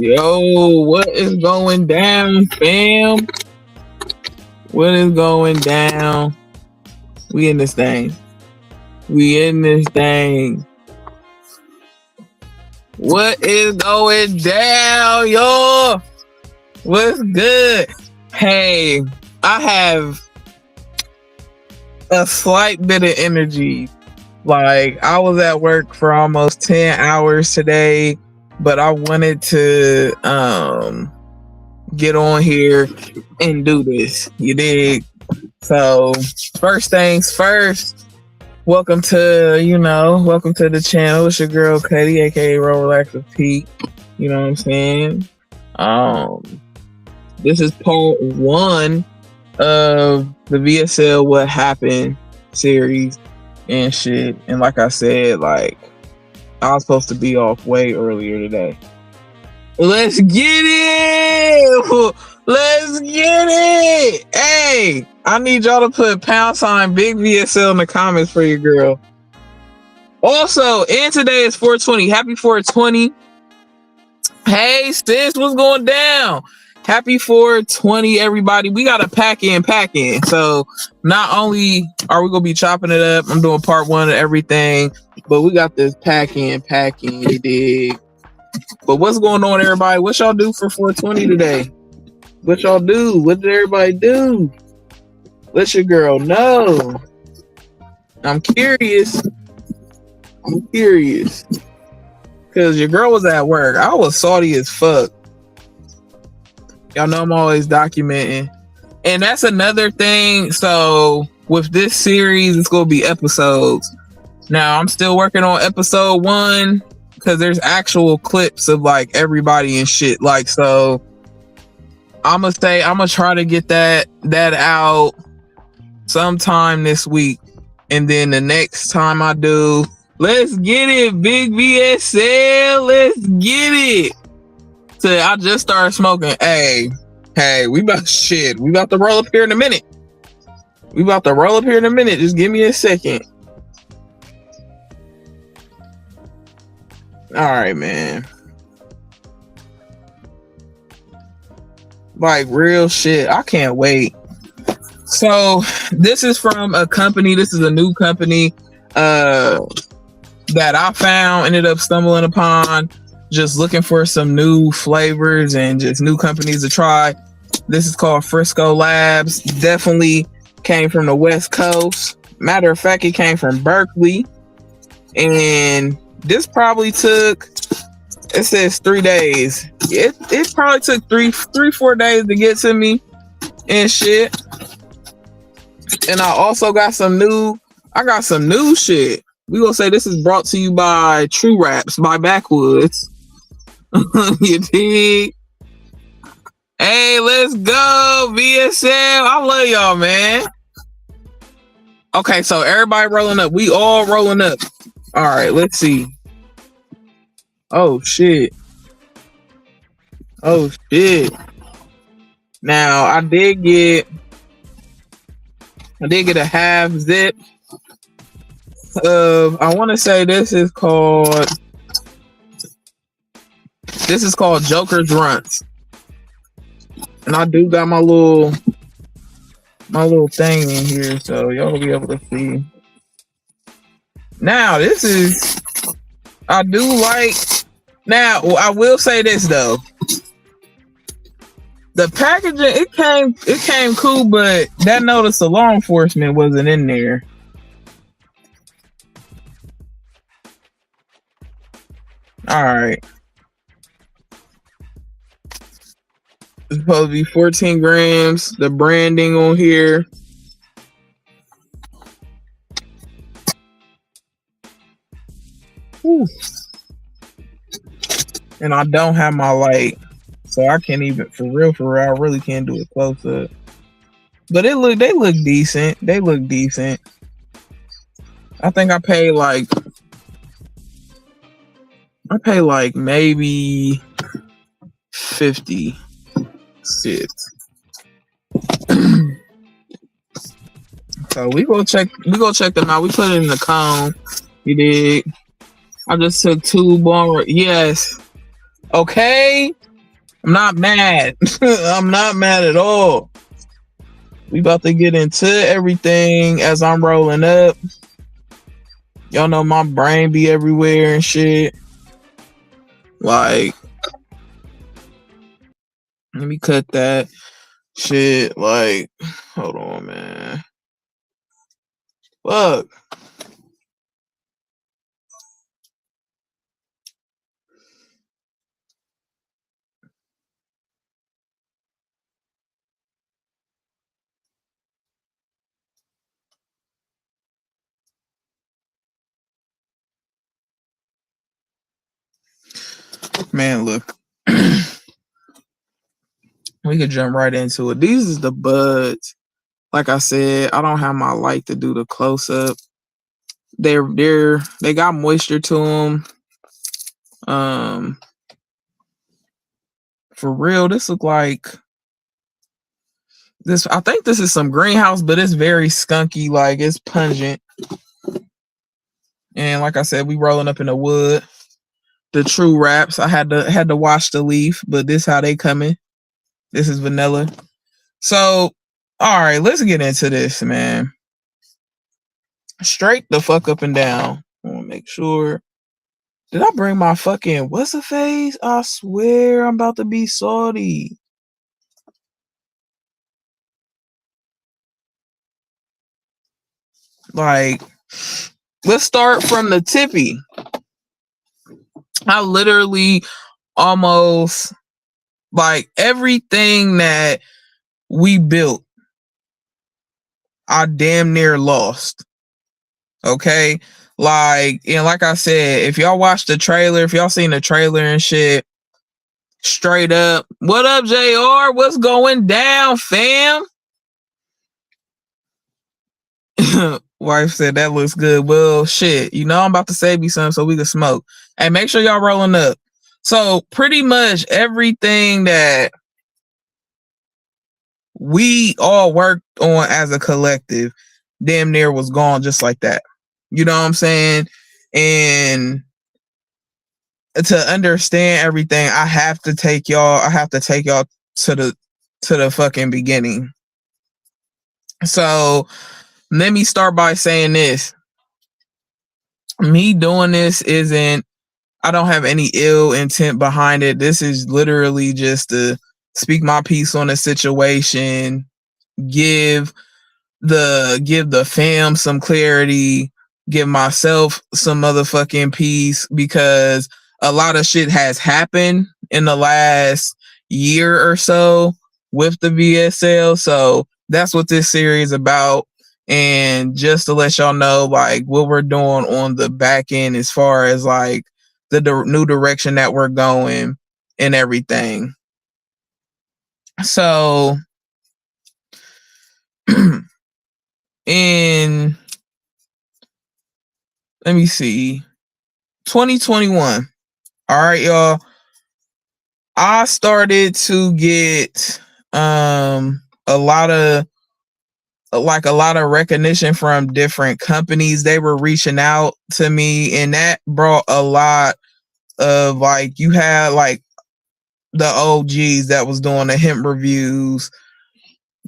Yo, what is going down, fam? What is going down? We in this thing. We in this thing. What is going down, yo? What's good? Hey, I have a slight bit of energy. Like, I was at work for almost 10 hours today, but I wanted to get on here and do this. You dig? So, first things first, welcome to the channel. It's your girl Cuddy, aka Roll.Relax.Repeat. You know what I'm saying? This is part 1 of the V.S.L. What Happened series and shit. And like I said, like, I was supposed to be off way earlier today. Let's get it! Let's get it! Hey, I need y'all to put # big V.S.L in the comments for your girl. Also, and today is 420. Happy 420. Hey, sis, what's going down? Happy 420, everybody. We got a pack in. So not only are we gonna be chopping it up, I'm doing part 1 of everything, but we got this pack in, you dig? But what's going on, everybody? What y'all do for 420 today? What y'all do? What did everybody do? Let your girl know. I'm curious. Because your girl was at work. I was salty as fuck. Y'all know I'm always documenting. And that's another thing. So with this series, it's going to be episodes. Now, I'm still working on episode 1 because there's actual clips of like everybody and shit. Like, so I'm going to try to get that out sometime this week. And then the next time I do, let's get it, big V.S.L. Let's get it. So I just started smoking. Hey, we about to roll up here in a minute. Just give me a second. All right, man. Like, real shit. I can't wait. So this is from a company. This is a new company that I ended up stumbling upon, just looking for some new flavors and just new companies to try. This is called Frisco Labs. Definitely came from the West Coast. Matter of fact, it came from Berkeley. And this probably took, it says 3 days. It probably took 4 days to get to me and shit. And I also got some new shit. We gonna say this is brought to you by True Raps by Backwoods. You dig? Hey, let's go, V.S.L. I love y'all, man. Okay, so everybody rolling up. We all rolling up. All right, let's see. Oh shit. Now I did get a half zip of, I want to say this is called Joker's Runts. And I do got my little thing in here, so y'all will be able to see. Now this is, I do like, now I will say this though. The packaging, it came cool, but that notice of law enforcement wasn't in there. All right. It's supposed to be 14 grams. The branding on here. Whew. And I don't have my light, so I can't even, for real, I really can't do it close up. But they look decent. I think I paid like maybe 50 cents. So we go check them out. We put it in the cone. You dig? I just took 2 bar. Yes. Okay. I'm not mad. I'm not mad at all. We about to get into everything as I'm rolling up. Y'all know my brain be everywhere and shit. Like, let me cut that shit. Like, hold on, man. Fuck. Man, look. We could jump right into it. These is the buds. Like I said, I don't have my light to do the close up. They got moisture to them. For real, this look like this. I think this is some greenhouse, but it's very skunky. Like it's pungent. And like I said, we rolling up in the wood. The true wraps. I had to wash the leaf, but this how they coming. This is vanilla. So, all right, let's get into this, man. Straight the fuck up and down. I want to make sure. Did I bring my fucking what's the face? I swear I'm about to be salty. Like, let's start from the tippy. I literally almost like everything that we built, I damn near lost. Okay. Like, and like I said, if y'all watched the trailer, if y'all seen the trailer and shit, straight up, what up, JR? What's going down, fam? Wife said that looks good. Well, shit, you know I'm about to save you some so we can smoke. Hey, make sure y'all rolling up. So pretty much everything that we all worked on as a collective damn near was gone just like that. You know what I'm saying? And to understand everything, I have to take y'all to the fucking beginning. So let me start by saying this. Me doing this isn't, I don't have any ill intent behind it. This is literally just to speak my piece on the situation, give the fam some clarity, give myself some motherfucking peace, because a lot of shit has happened in the last year or so with the V.S.L. So that's what this series is about. And just to let y'all know, like, what we're doing on the back end as far as like the new direction that we're going and everything. So in, let me see, 2021. All right, y'all. I started to get a lot of recognition from different companies. They were reaching out to me, and that brought a lot of, like, you had like the OGs that was doing the hemp reviews.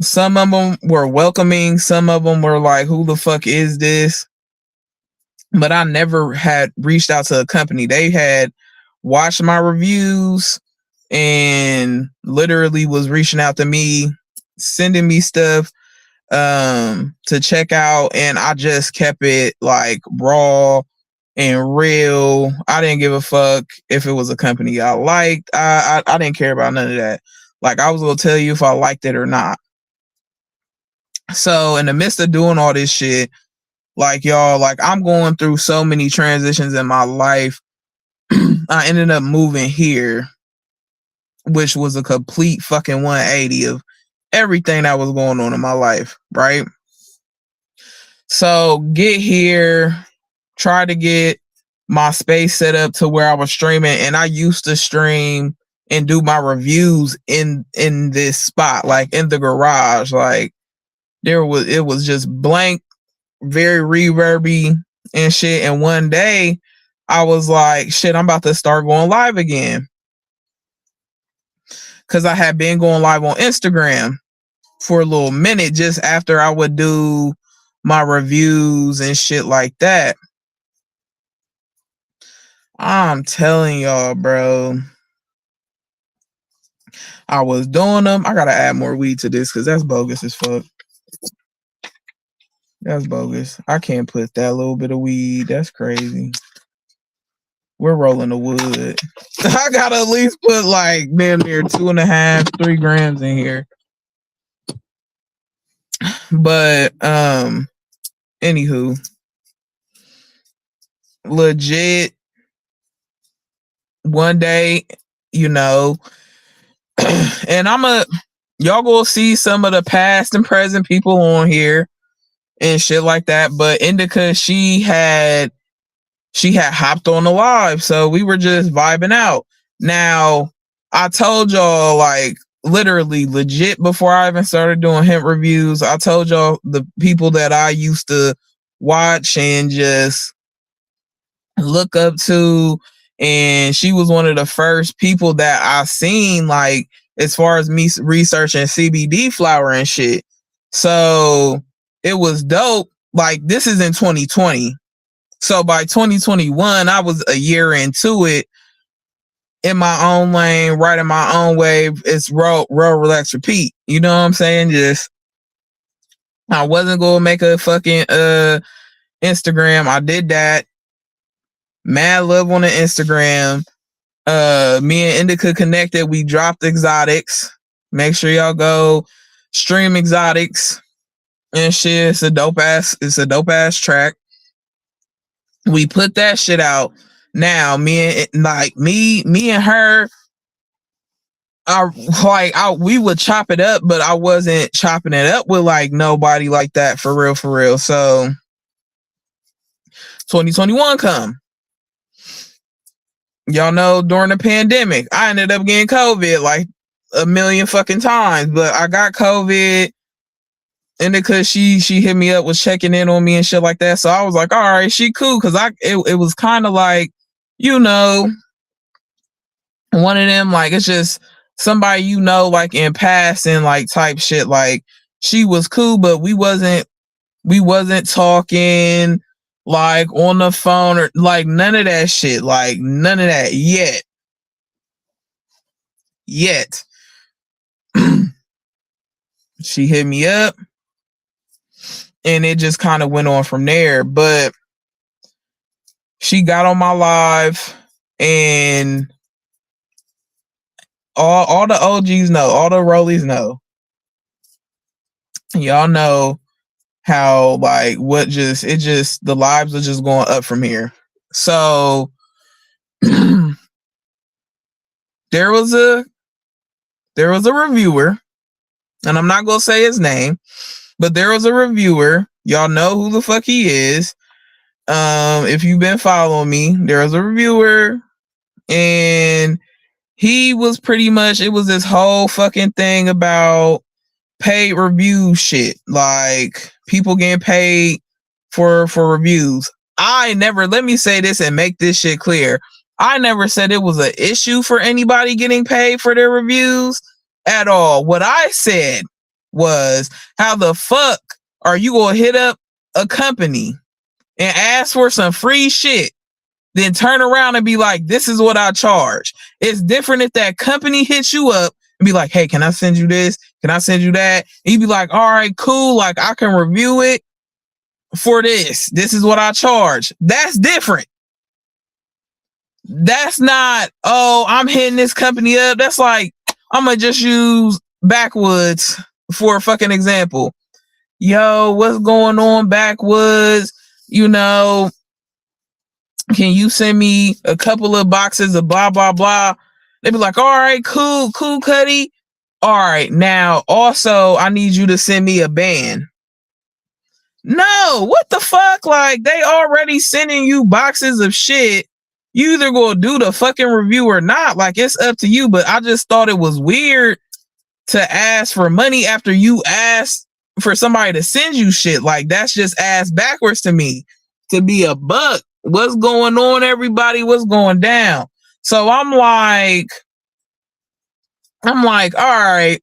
Some of them were welcoming, some of them were like, who the fuck is this? But I never had reached out to a company. They had watched my reviews and literally was reaching out to me, sending me stuff to check out, and I just kept it like raw and real. I didn't give a fuck if it was a company I liked. I didn't care about none of that. Like, I was gonna tell you if I liked it or not. So in the midst of doing all this shit, like, y'all, like, I'm going through so many transitions in my life. I ended up moving here, which was a complete fucking 180 of everything that was going on in my life, right? So get here, try to get my space set up to where I was streaming, and I used to stream and do my reviews in this spot, like in the garage. Like, it was just blank, very reverby and shit. And one day I was like, shit, I'm about to start going live again. because I had been going live on Instagram for a little minute just after I would do my reviews and shit like that. I'm telling y'all, bro. I was doing them. I gotta add more weed to this because that's bogus as fuck. That's bogus. I can't put that little bit of weed. That's crazy. We're rolling the wood. I gotta at least put like damn near 2.5, 3 grams in here. But anywho, legit one day, you know, and y'all go see some of the past and present people on here and shit like that. But Indica, she had hopped on the live, so we were just vibing out. Now, I told y'all, like, literally legit before I even started doing hemp reviews, I told y'all the people that I used to watch and just look up to, and she was one of the first people that I seen, like, as far as me researching CBD flower and shit. So it was dope. Like, this is in 2020. So by 2021, I was a year into it, in my own lane, right in my own way. It's Roll.Relax.Repeat. You know what I'm saying? Just, I wasn't going to make a fucking Instagram. I did that. Mad love on the Instagram. Me and Indica connected. We dropped Exotics. Make sure y'all go stream Exotics and shit. It's a dope ass track. We put that shit out. Now, me and her, we would chop it up, but I wasn't chopping it up with like nobody like that for real. So 2021 come. Y'all know during the pandemic, I ended up getting COVID like a million fucking times, but I got COVID. And because she hit me up, was checking in on me and shit like that. So I was like, all right, she cool. Cause it was kind of like, you know, one of them, like, it's just somebody, you know, like in passing, like type shit. Like, she was cool, but we wasn't talking like on the phone or like none of that shit. Like none of that yet. She hit me up. And it just kind of went on from there. But she got on my live, and all the OGs know, all the rollies know. Y'all know how like the lives are just going up from here. So there was a reviewer, and I'm not gonna say his name, but there was a reviewer. Y'all know who the fuck he is. If you've been following me, there was a reviewer, and he was pretty much, it was this whole fucking thing about paid review shit, like people getting paid for reviews. Let me say this and make this shit clear. I never said it was an issue for anybody getting paid for their reviews at all. What I said was, how the fuck are you gonna hit up a company and ask for some free shit, then turn around and be like, this is what I charge? It's different if that company hits you up and be like, hey, can I send you this? Can I send you that? And you be like, all right, cool. Like, I can review it for this. This is what I charge. That's different. That's not, oh, I'm hitting this company up. That's like, I'm going to just use Backwoods for a fucking example. Yo, what's going on, Backwoods? You know, can you send me a couple of boxes of blah, blah, blah? They'd be like, all right, cool, Cuddy. All right, now also I need you to send me a band. No, what the fuck? Like, they already sending you boxes of shit. You either gonna do the fucking review or not. Like, it's up to you. But I just thought it was weird to ask for money after you asked for somebody to send you shit. Like, that's just ass backwards to me. To be a buck. What's going on, everybody? What's going down? So I'm like, I'm like, all right.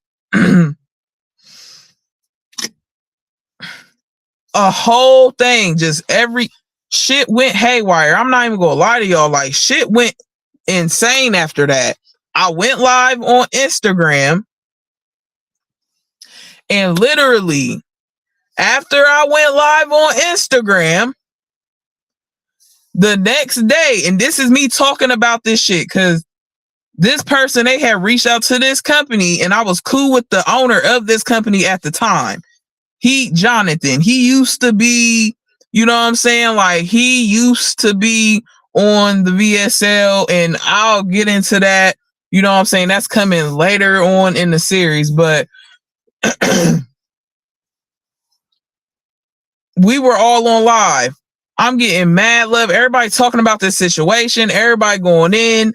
A whole thing, just every shit went haywire. I'm not even gonna lie to y'all. Like, shit went insane after that. I went live on Instagram, and literally after I went live on Instagram, the next day, and this is me talking about this shit because this person, they had reached out to this company, and I was cool with the owner of this company at the time. Jonathan, he used to be, you know what I'm saying? Like, he used to be on the V.S.L, and I'll get into that. You know what I'm saying? That's coming later on in the series, but we were all on live. I'm getting mad love. Everybody talking about this situation. Everybody going in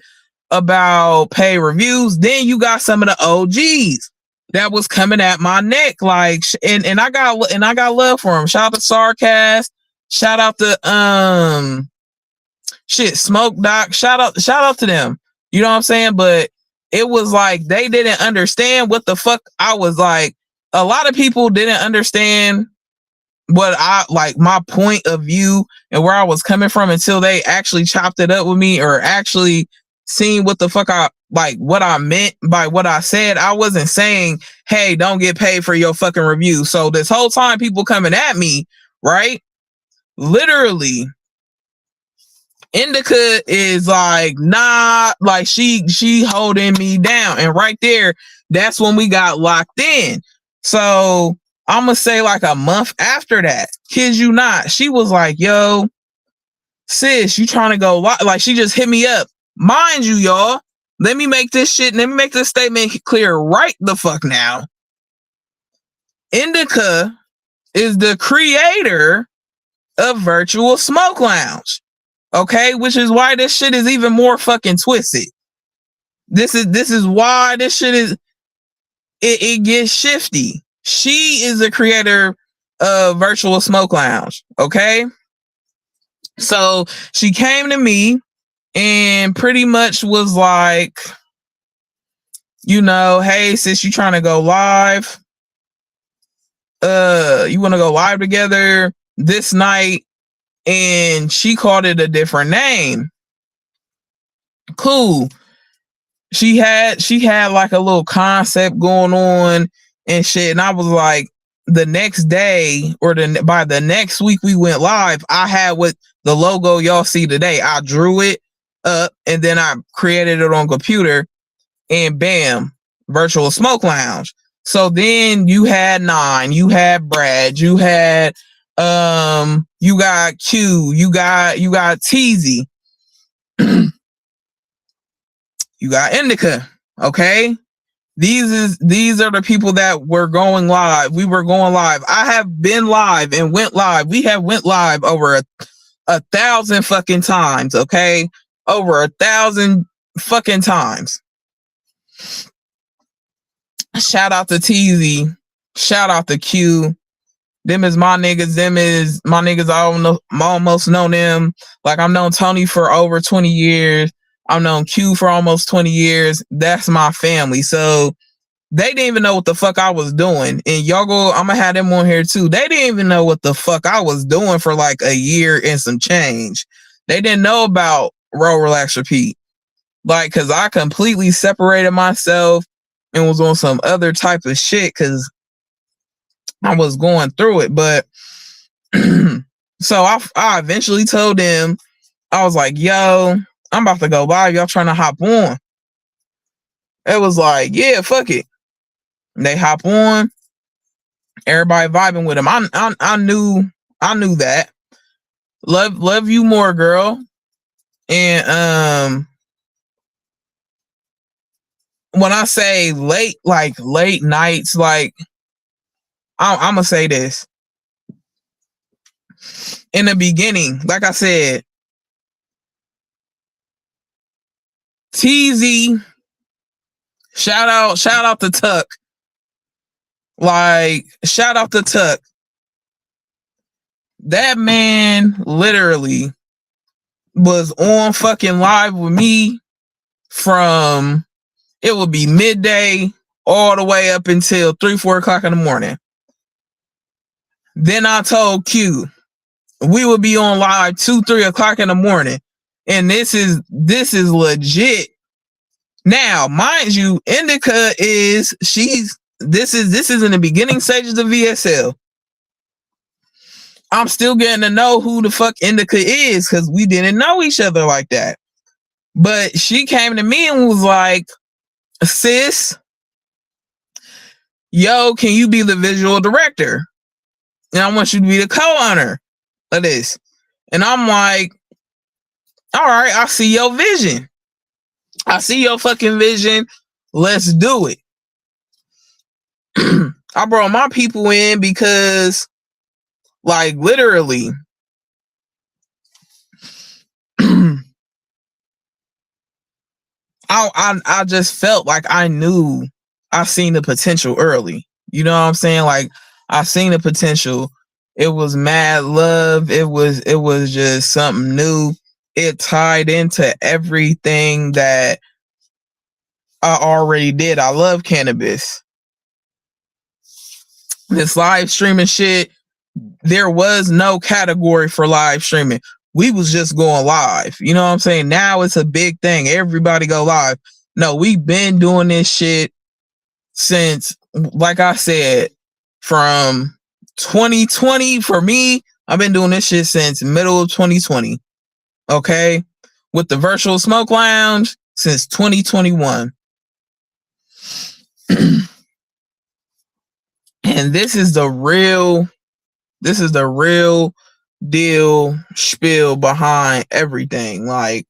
about pay reviews. Then you got some of the OGs that was coming at my neck, like, and I got love for him. Shout out to Sarcast. Shout out to Smoke Doc. Shout out to them. You know what I'm saying? But it was like they didn't understand what the fuck I was like. A lot of people didn't understand what I like, my point of view and where I was coming from, until they actually chopped it up with me or actually seen what the fuck what I meant by what I said. I wasn't saying, hey, don't get paid for your fucking review. So this whole time people coming at me, right? Literally, Indica is like, nah, like she holding me down. And right there, that's when we got locked in. So I'm gonna say like a month after that, kid you not, she was like, yo, sis, you trying to go like, she just hit me up. Mind you, y'all, let me make this statement clear right the fuck now. Indica is the creator of Virtual Smoke Lounge. Okay, which is why this shit is even more fucking twisted. This is why this shit is it gets shifty. She is the creator of Virtual Smoke Lounge. Okay, so she came to me and pretty much was like, you know, hey sis, you trying to go live? You want to go live together this night? And she called it a different name. Cool. She had like a little concept going on and shit. And I was like, the next day or by the next week we went live, I had what the logo y'all see today. I drew it up and then I created it on computer, and bam, Virtual Smoke Lounge. So then you had Nine, you had Brad, you had you got Q, you got Teasy, you got Indica. Okay, these are the people that were going live. We were going live. I have been live and went live. We have went live over a 1,000 fucking times. Okay, over 1,000 fucking times. Shout out to Teasy. Shout out to Q. Them is my niggas. I almost know them. Like, I've known Tony for over 20 years. I've known Q for almost 20 years. That's my family. So they didn't even know what the fuck I was doing. And y'all go, I'm gonna have them on here too. They didn't even know what the fuck I was doing for like a year and some change. They didn't know about Roll.Relax.Repeat. Like, cause I completely separated myself and was on some other type of shit because I was going through it. But so I eventually told them, I was like, yo, I'm about to go live. Y'all trying to hop on? It was like, yeah, fuck it. They hop on. Everybody vibing with them. I knew that. Love you more, girl. And when I say late nights, like I'm gonna say this. In the beginning, like I said, TZ, shout out to Tuck. Like, shout out to Tuck. That man literally was on fucking live with me from It would be midday all the way up until 3-4 o'clock in the morning. Then I told Q we would be on live 2-3 o'clock in the morning, and this is legit. Now, mind you, Indica is this is in the beginning stages of V.S.L. I'm still getting to know who the fuck Indica is because we didn't know each other like that. But she came to me and was like, sis, yo, can you be the visual director? And I want you to be the co-owner of this. And I'm like, all right, I see your vision. I see your fucking vision. Let's do it. I brought my people in because, like, literally, I just felt like I knew I seen the potential early. You know what I'm saying? Like, I seen the potential. It was mad love. It was just something new. It tied into everything that I already did. I love cannabis. This live streaming shit, there was no category for live streaming. We was just going live. You know what I'm saying? Now it's a big thing. Everybody go live. No, we've been doing this shit since, like I said, from 2020. For me, I've been doing this shit since middle of 2020. Okay? With the virtual smoke lounge since 2021. And this is the real deal spiel behind everything. Like,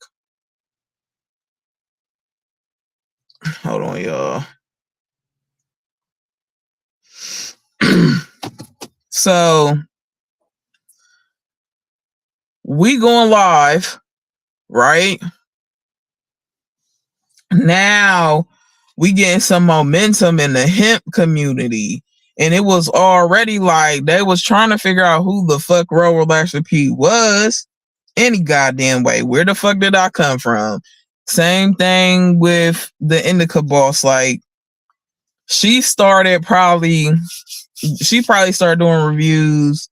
hold on, y'all. So we going live, right? Now we getting some momentum in the hemp community. And it was already like they was trying to figure out who the fuck Roll.Relax.Repeat was any goddamn way. Where the fuck did I come from? Same thing with the Indica boss. Like, she probably started doing reviews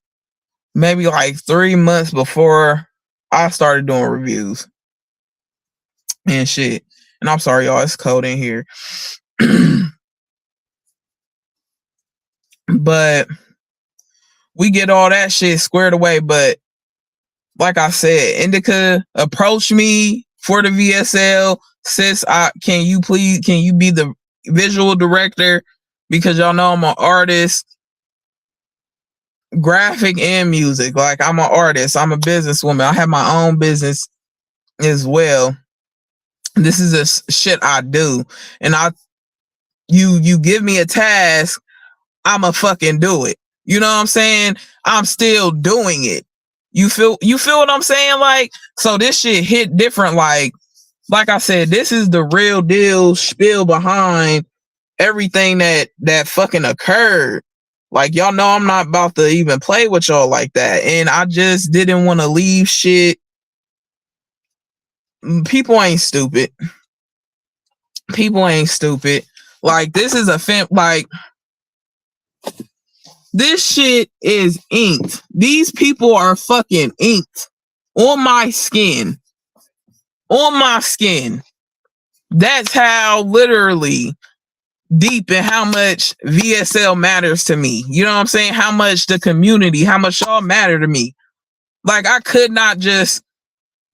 maybe like 3 months before I started doing reviews and shit. And I'm sorry, y'all, it's cold in here. But we get all that shit squared away. But like I said, Indica approached me for the V.S.L. Sis, can you be the visual director? Because y'all know I'm an artist, graphic and music. Like, I'm an artist. I'm a businesswoman. I have my own business as well. This is a shit I do. And you give me a task, I'ma fucking do it. You know what I'm saying? I'm still doing it. You feel what I'm saying? Like, so this shit hit different. Like I said, this is the real deal spiel behind everything that fucking occurred. Like, y'all know I'm not about to even play with y'all like that. And I just didn't want to leave shit. People ain't stupid. Like, this is like, this shit is inked. These people are fucking inked on my skin. That's how literally deep and how much V.S.L matters to me. You know what I'm saying? How much the community, how much y'all matter to me. Like, I could not just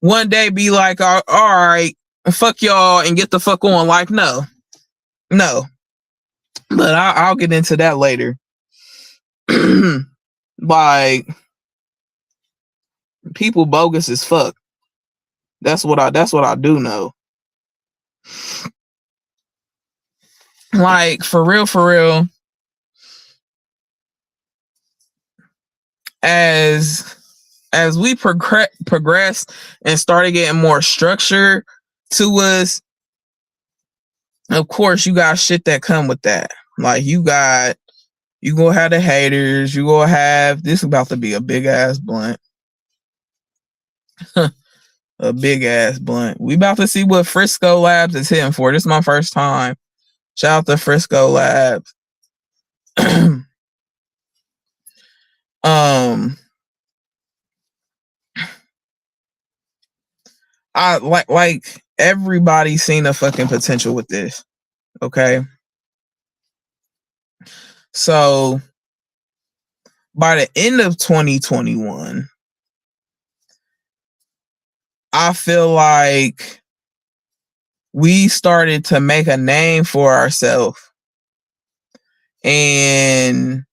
one day be like, all right, fuck y'all and get the fuck on. Like, no. But I'll get into that later. Like, people bogus as fuck. That's what I do know. Like, for real, as we progress and started getting more structure to us, of course you got shit that come with that. Like, you gonna have the haters. You gonna have this. About to be a big ass blunt. a big ass blunt. We about to see what Frisco Labs is hitting for. This is my first time. Shout out to Frisco Labs. I like everybody's seen the fucking potential with this. Okay. So by the end of 2021, I feel like we started to make a name for ourselves. And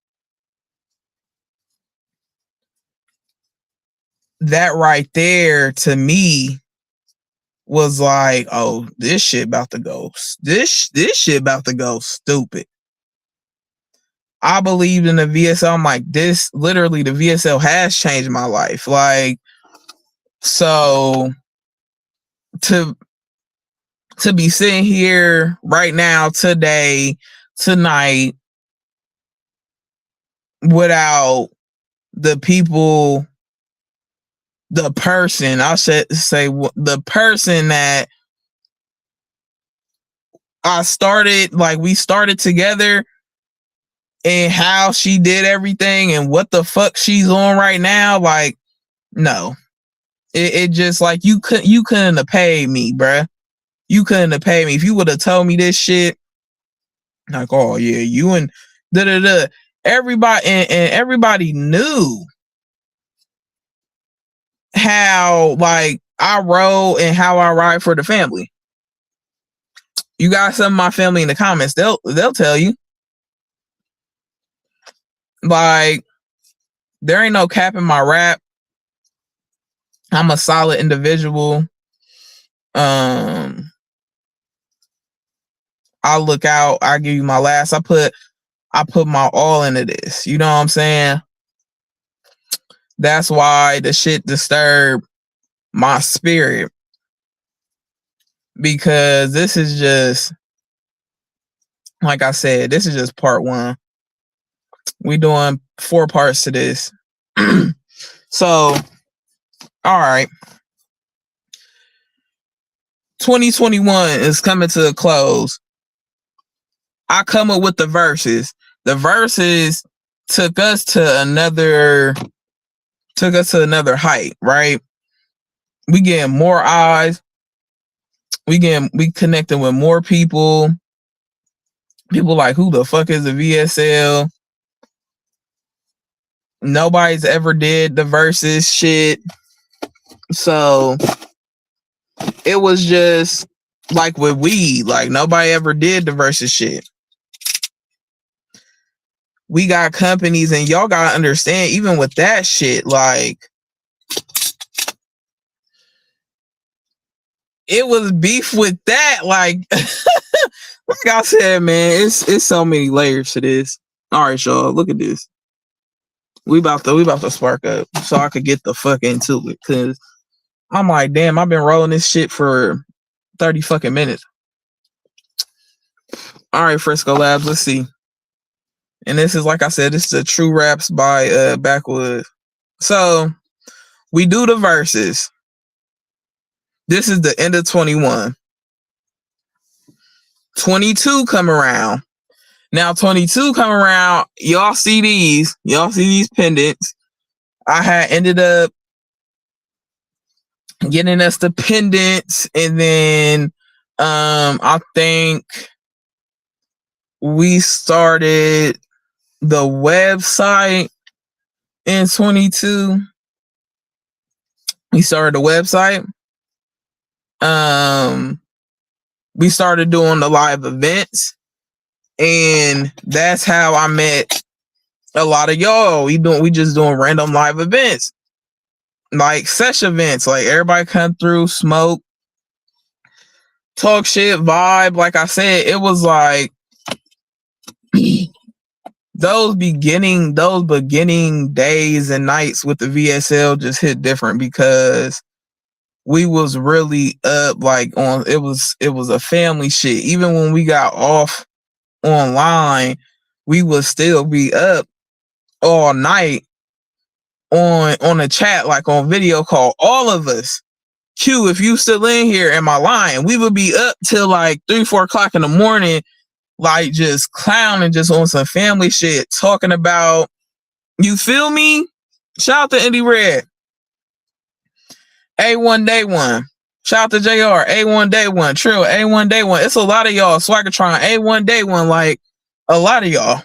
that right there to me was like, oh, this shit about to go. This shit about to go stupid. I believed in the V.S.L. I'm like, this literally the V.S.L. has changed my life. Like, so to be sitting here right now, today, tonight, without the people, the person, I should say, the person that I started, like we started together, and how she did everything and what the fuck she's on right now, like, no. It just like you couldn't have paid me, bruh. You couldn't have paid me. If you would have told me this shit, like, oh yeah, you and da da da. Everybody and everybody knew how like I roll and how I ride for the family. You got some of my family in the comments, they'll tell you. Like, there ain't no cap in my rap. I'm a solid individual. I look out, I give you my last. I put my all into this. You know what I'm saying? That's why the shit disturbed my spirit. Because this is just, like I said, this is just part one. We doing 4 parts to this. So, all right. 2021 is coming to a close. I come up with the verses. The verses took us to another height, right? We getting more eyes. We connecting with more people. People like, who the fuck is a V.S.L? Nobody's ever did the verses shit. So it was just like with weed, like nobody ever did the versus shit. We got companies, and y'all gotta understand, even with that shit, like it was beef with that. Like, like I said, man, it's so many layers to this. All right, y'all, look at this. We about to spark up so I could get the fuck into it, because I'm like, damn, I've been rolling this shit for 30 fucking minutes. All right, Frisco Labs, let's see. And this is, like I said, this is a True Raps by Backwood. So we do the verses. This is the end of 21. 22 come around. Now 22 come around. Y'all see these pendants. I had ended up getting us the pendants, and then I think we started the website in 22. We started the website. We started doing the live events, and that's how I met a lot of y'all. We just doing random live events, like sesh events, like everybody come through, smoke, talk shit, vibe. Like I said, it was like those beginning days and nights with the V.S.L. just hit different, because we was really up, like on it was a family shit. Even when we got off online, we would still be up all night on a chat, like on video call, all of us. Q, if you still in here, am I lying? We would be up till like 3-4 o'clock in the morning, like just clowning, just on some family shit, talking about, you feel me? Shout out to Indy Red, A1 Day One. Shout out to JR, A1 Day One, Trill, A1 Day One. It's a lot of y'all. Swaggertron, A1 Day One, like a lot of y'all.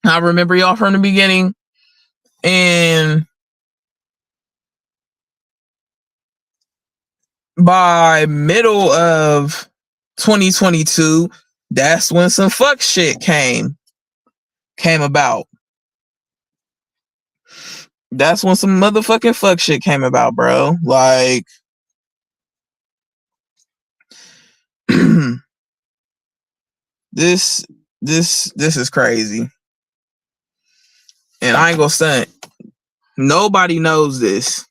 I remember y'all from the beginning, and by middle of 2022, that's when some fuck shit came about. That's when some motherfucking fuck shit came about, bro. Like, this is crazy. And I ain't gonna stunt. Nobody knows this.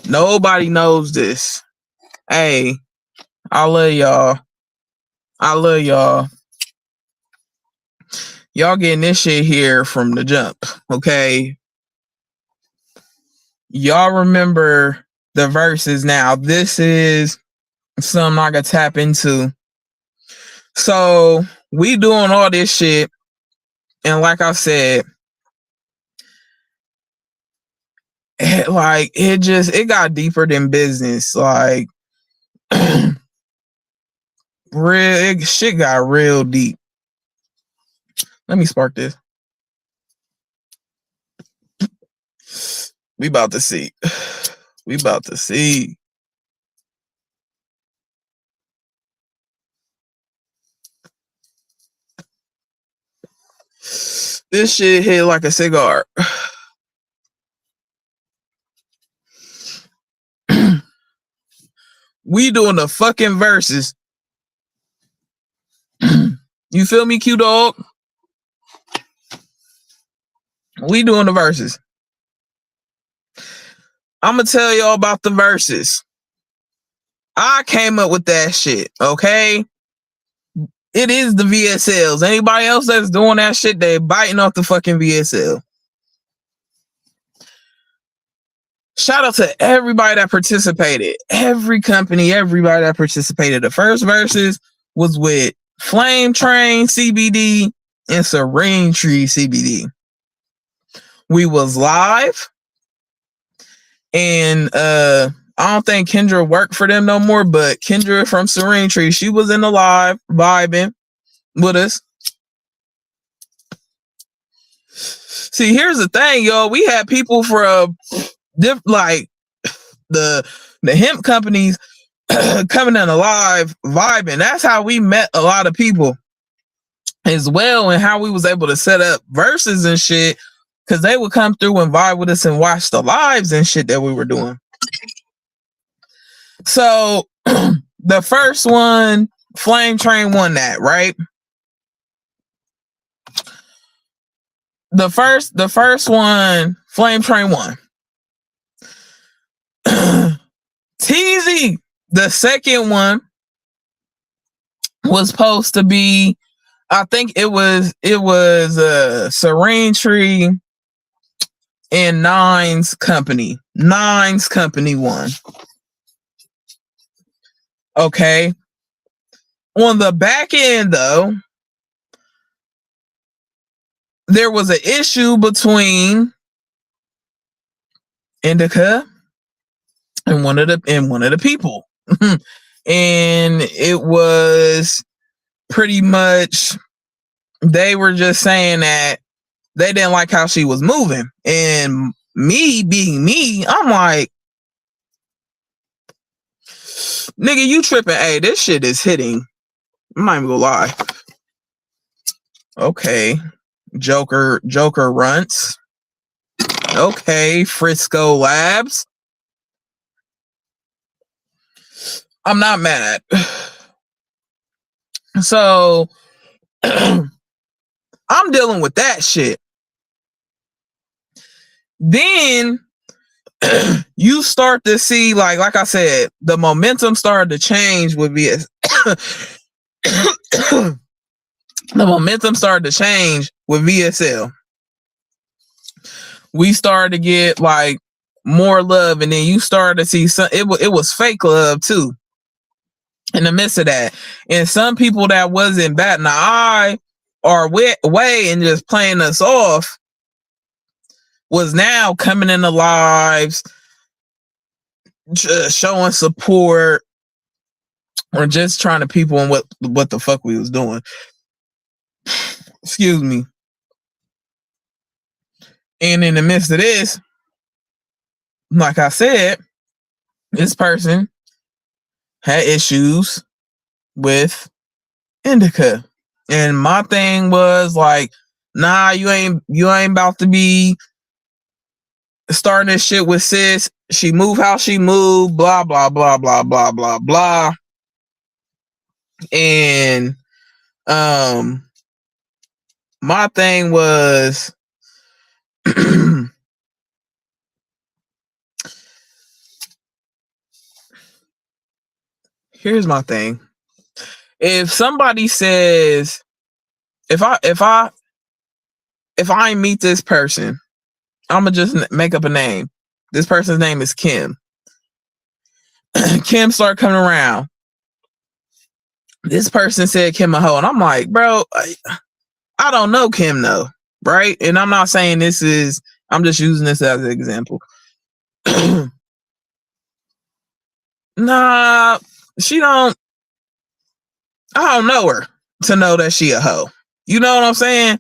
Nobody knows this. Hey, I love y'all. I love y'all. Y'all getting this shit here from the jump, okay? Y'all remember the verses now. This is something I could tap into. So we doing all this shit, and like I said, it got deeper than business. Like, shit got real deep. Let me spark this. We about to see. We about to see. This shit hit like a cigar. We doing the fucking verses. You feel me, Q Dog? We doing the verses. I'm gonna tell y'all about the verses. I came up with that shit, okay? It is the V.S.Ls. Anybody else that's doing that shit, they biting off the fucking V.S.L. Shout out to everybody that participated. Every company, everybody that participated. The first verses was with Flame Train CBD and Serene Tree CBD. We was live, and I don't think Kendra worked for them no more, but Kendra from Serene Tree, she was in the live vibing with us. See, here's the thing, y'all. We had people from like the hemp companies coming in alive vibing. That's how we met a lot of people as well, and how we was able to set up verses and shit, because they would come through and vibe with us and watch the lives and shit that we were doing. So the first one, Flame Train won that, right? The first one, Flame Train won. Teasy, the second one, was supposed to be, I think it was Serene Tree and Nine's company. Nine's company won. Okay. On the back end, though, there was an issue between Indica and one of the people. And it was pretty much, they were just saying that they didn't like how she was moving. And me being me, I'm like, nigga, you tripping. Hey, this shit is hitting. I'm not even gonna lie. Okay. Joker runts. Okay, Frisco Labs. I'm not mad. So I'm dealing with that shit. Then you start to see, like I said, the momentum started to change with VS. The momentum started to change with V.S.L. We started to get like more love, and then you started to see some. It was fake love too in the midst of that, and some people that wasn't batting the eye or way and just playing us off was now coming in the lives, showing support, or just trying to people on what the fuck we was doing. Excuse me. And in the midst of this, like I said, this person had issues with indica. And my thing was like, nah, you ain't about to be starting this shit with sis. She moved how she moved, blah, blah, blah, blah, blah, blah, blah. And my thing was here's my thing. If somebody says, if I meet this person, I'm gonna just make up a name. This person's name is Kim. Kim started coming around. This person said Kim a hoe, and I'm like, bro, I don't know Kim though, right? And I'm not saying this is. I'm just using this as an example. Nah, she don't. I don't know her to know that she a hoe. You know what I'm saying?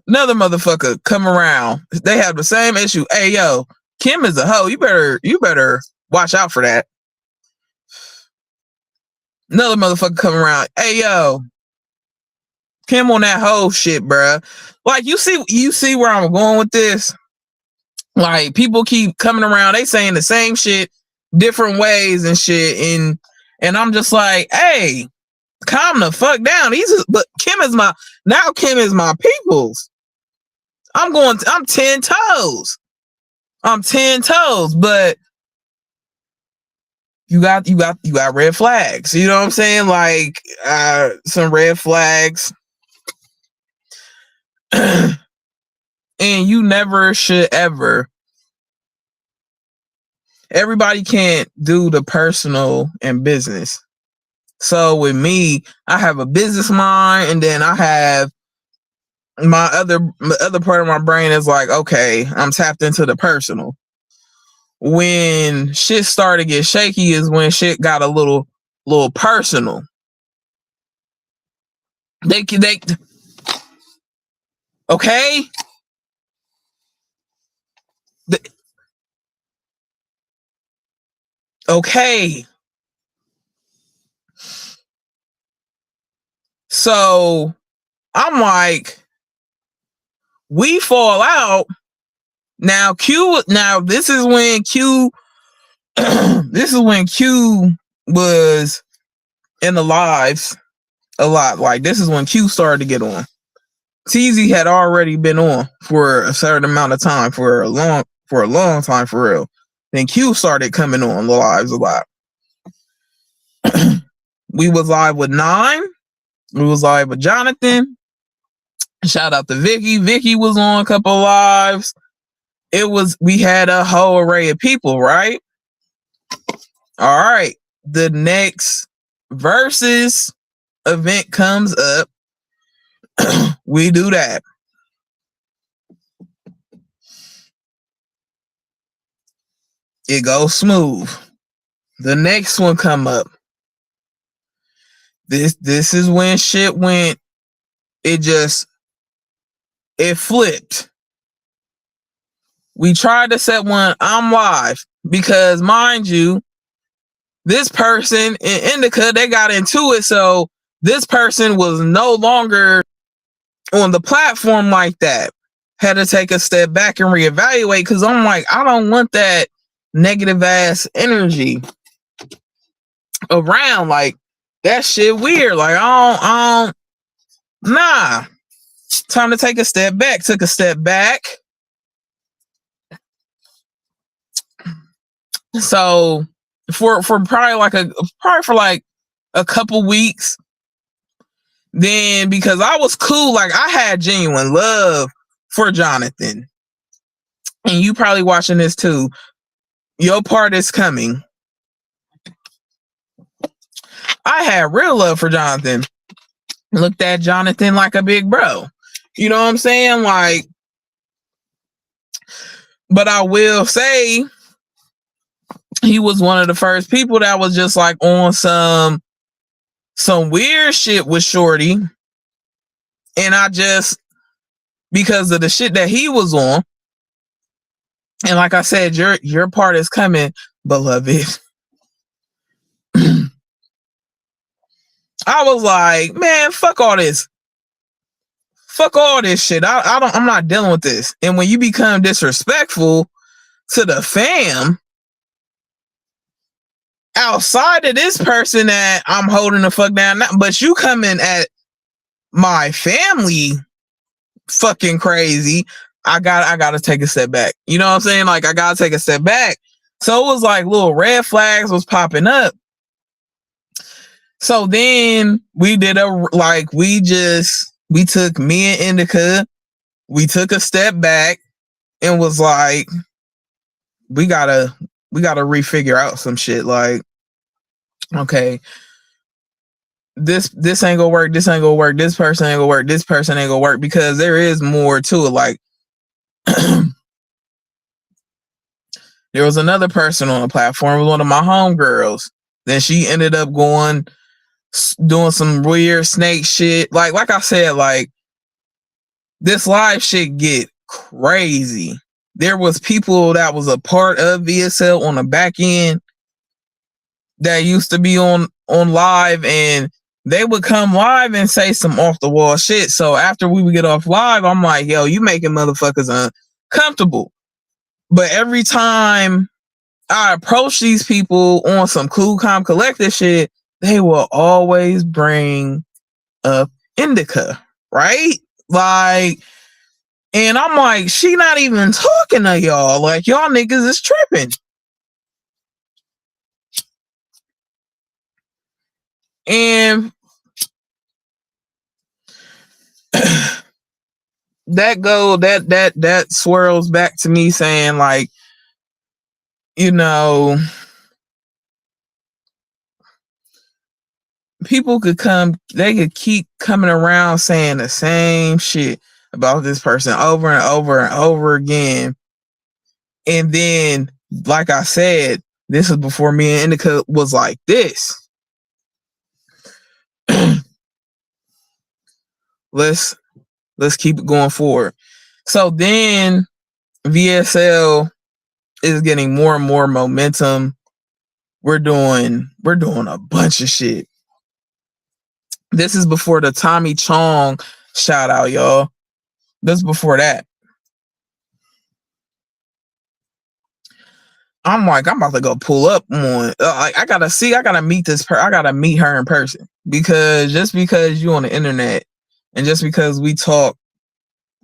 Another motherfucker come around. They have the same issue. Hey, yo, Kim is a hoe. You better watch out for that. Another motherfucker come around. Hey, yo, Kim on that hoe shit, bruh. Like, you see where I'm going with this? Like, people keep coming around. They saying the same shit, different ways and shit. And I'm just like, hey, calm the fuck down. But Kim is my people's. I'm 10 toes. I'm 10 toes, but you got red flags. You know what I'm saying? Like some red flags. And you never should ever. Everybody can't do the personal and business. So with me, I have a business mind, and then I have my other part of my brain is like, okay, I'm tapped into the personal. When shit started to get shaky is when shit got a little personal. They okay. Okay. So I'm like, we fall out. Now this is when Q was in the lives a lot. Like, this is when Q started to get on. TZ had already been on for a certain amount of time, for a long time, for real. Then Q started coming on the lives a lot. We was live with 9. We was live with Jonathan. Shout out to Vicky. Vicky was on a couple lives. We had a whole array of people, right? All right. The next versus event comes up. We do that. It goes smooth. The next one come up. This is when shit went. It flipped. We tried to set one. I'm live because, mind you, this person in Indica, they got into it. So this person was no longer on the platform like that. Had to take a step back and reevaluate, because I'm like, I don't want that negative ass energy around. Like, that shit weird. Like, I don't, nah. Time to take a step back. Took a step back. So for probably for a couple weeks, then, because I was cool, like, I had genuine love for Jonathan. And you probably watching this too. Your part is coming. I had real love for Jonathan. Looked at Jonathan like a big bro. You know what I'm saying? Like, but I will say he was one of the first people that was just like on some weird shit with Shorty. And I just, because of the shit that he was on, and like I said, your part is coming, beloved. I was like, man, fuck all this. Fuck all this shit. I'm not dealing with this. And when you become disrespectful to the fam outside of this person that I'm holding the fuck down, but you coming at my family fucking crazy, I gotta take a step back. You know what I'm saying? Like, I gotta take a step back. So it was like little red flags was popping up. So then we did we took me and Indica, we took a step back and was like, we gotta refigure out some shit. Like, okay, this ain't gonna work, this ain't gonna work, this person ain't gonna work, this person ain't gonna work, because there is more to it. Like, there was another person on the platform, was one of my homegirls. Then she ended up doing some weird snake shit. Like I said, like, this live shit get crazy. There was people that was a part of V.S.L on the back end that used to be on live, and they would come live and say some off the wall shit. So after we would get off live, I'm like, yo, you making motherfuckers uncomfortable. But every time I approach these people on some cool, calm, collected shit, they will always bring up Indica, right? Like, and I'm like, she not even talking to y'all. Like, y'all niggas is tripping. And that swirls back to me saying, like, you know, people they could keep coming around saying the same shit about this person over and over and over again. And then, like I said, this is before me and Indica was like this. Let's keep it going forward. So then V.S.L is getting more and more momentum. We're doing a bunch of shit. This is before the Tommy Chong shout out, y'all. This is before that. I'm like, I'm about to go pull up on. I gotta meet this. I gotta meet her in person, because just because you on the internet and just because we talk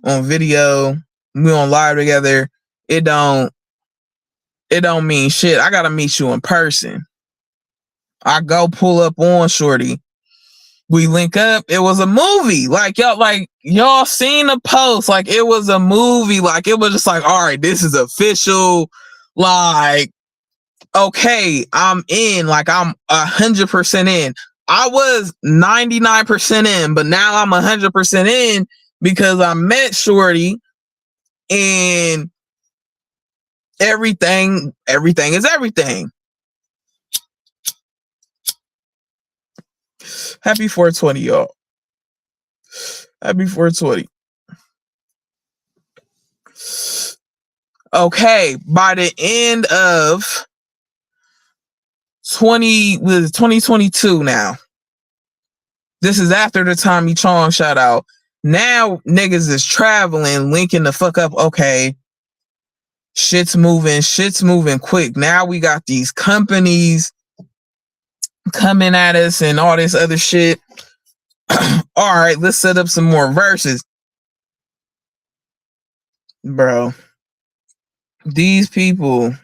on video, we on live together, it don't mean shit. I gotta meet you in person. I go pull up on Shorty. We link up. It was a movie. Like, y'all seen the post. Like, it was a movie. Like, it was just like, all right, this is official. Like, okay, I'm in. Like, I'm 100% in. I was 99% in, but now I'm 100% in because I met Shorty, and everything is everything. Happy 420, y'all. Happy 420. Okay, by the end of 2022 now. This is after the Tommy Chong shout out. Now niggas is traveling, linking the fuck up. Okay, shit's moving quick. Now we got these companies coming at us and all this other shit. All right, let's set up some more verses. Bro, these people,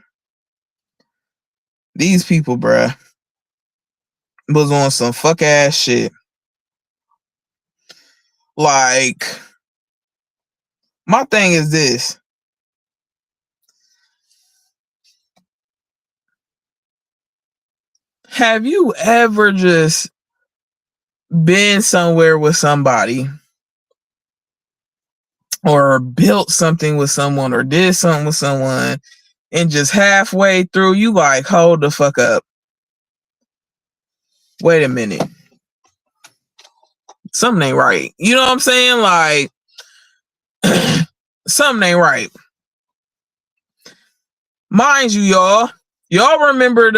bruh, was on some fuck ass shit. Like, My thing is this. Have you ever just been somewhere with somebody or built something with someone or did something with someone and just halfway through you like, hold the fuck up. Wait a minute. Something ain't right. You know what I'm saying? Like something ain't right. Mind you, y'all remember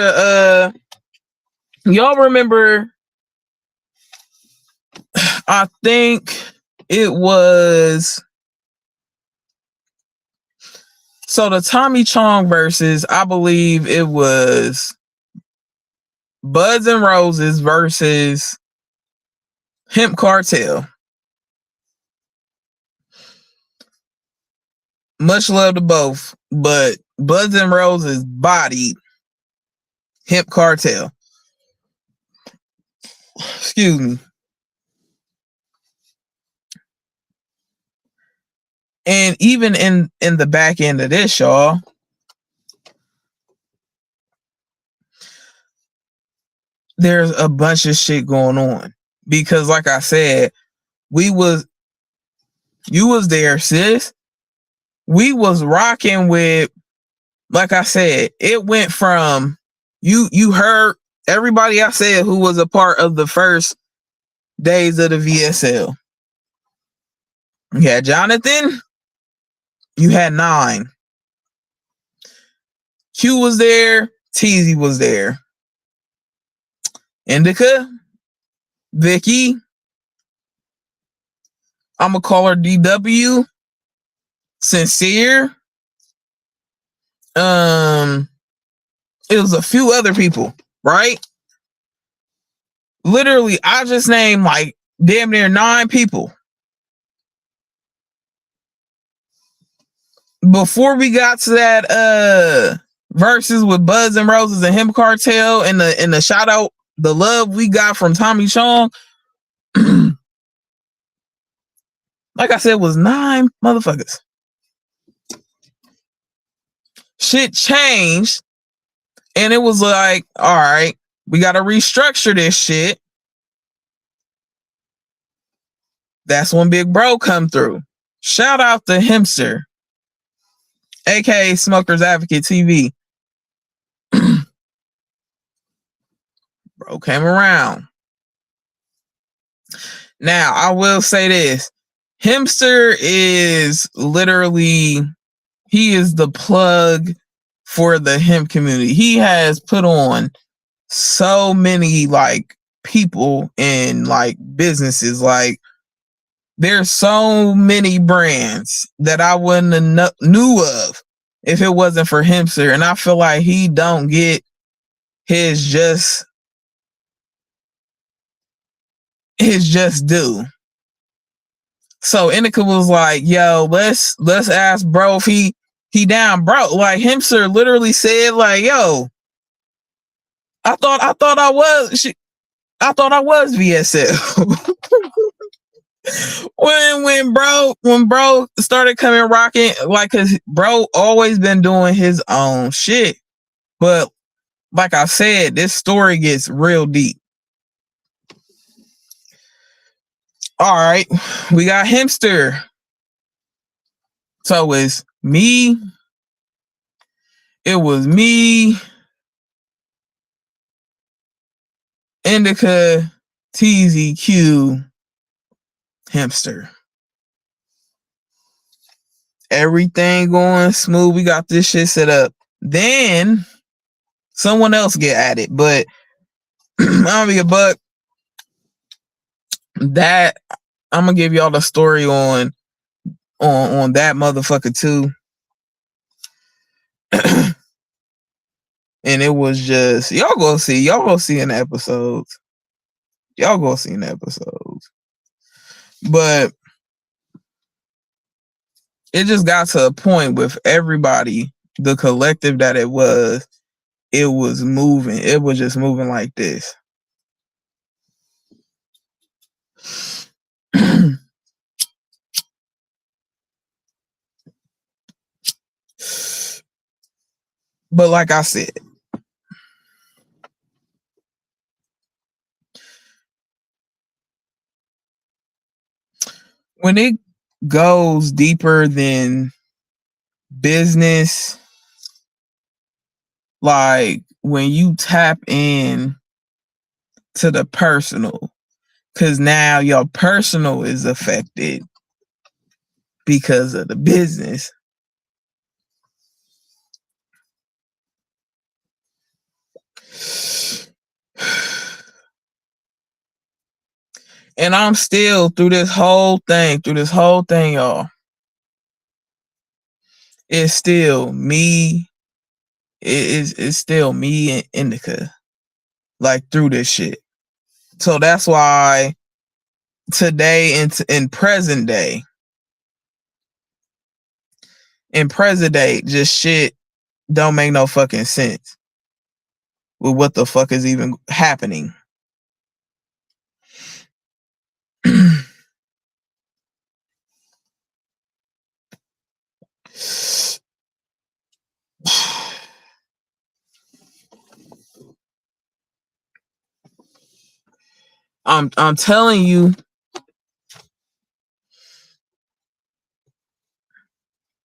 I think it was so the Tommy Chong versus, I believe it was Buds and Roses versus Hemp Cartel. Much love to both, but Buds and Roses bodied Hemp Cartel. Excuse me. And even in the back end of this, y'all, there's a bunch of shit going on. Because like I said, you was there, sis. We was rocking with, like I said, it went from you heard everybody I said who was a part of the first days of the V.S.L. You had Jonathan, you had 9. Q was there, Teasy was there. Indica, Vicky, I'ma call her DW, Sincere. It was a few other people, right? Literally, I just named like damn near 9 people. Before we got to that verses with Buds and Roses and Hemp Cartel and the shout out, the love we got from Tommy Chong, like I said, was 9 motherfuckers. Shit changed, and it was like, all right, we got to restructure this shit. That's when Big Bro come through. Shout out to Hempster, aka Smokers Advocate TV. Bro came around. Now, I will say this. Hempster is literally, he is the plug for the hemp community. He has put on so many like people and like businesses. Like there's so many brands that I wouldn't have knew of if it wasn't for Hempster. And I feel like he don't get his just due. So Indica was like, yo, let's ask bro if he down, bro. Like Hempster literally said, like, yo, I thought I was V.S.L. when bro started coming rocking, like, cause bro always been doing his own shit. But like I said, this story gets real deep. All right, we got Hempster. So it's me. It was me, Indica, TZQ, Hempster. Everything going smooth. We got this shit set up. Then someone else get at it, but I'm gonna be a buck. That I'm gonna give y'all the story on that motherfucker too. And it was just y'all go see in the episodes. Y'all go see in the episodes. But it just got to a point with everybody, the collective that it was moving. It was just moving like this. But like I said, when it goes deeper than business, like when you tap in to the personal, because now your personal is affected because of the business. And I'm still through this whole thing, y'all. It's still me. It's still me and Indica, like through this shit. So that's why today in present day, just shit don't make no fucking sense with what the fuck is even happening. I'm telling you,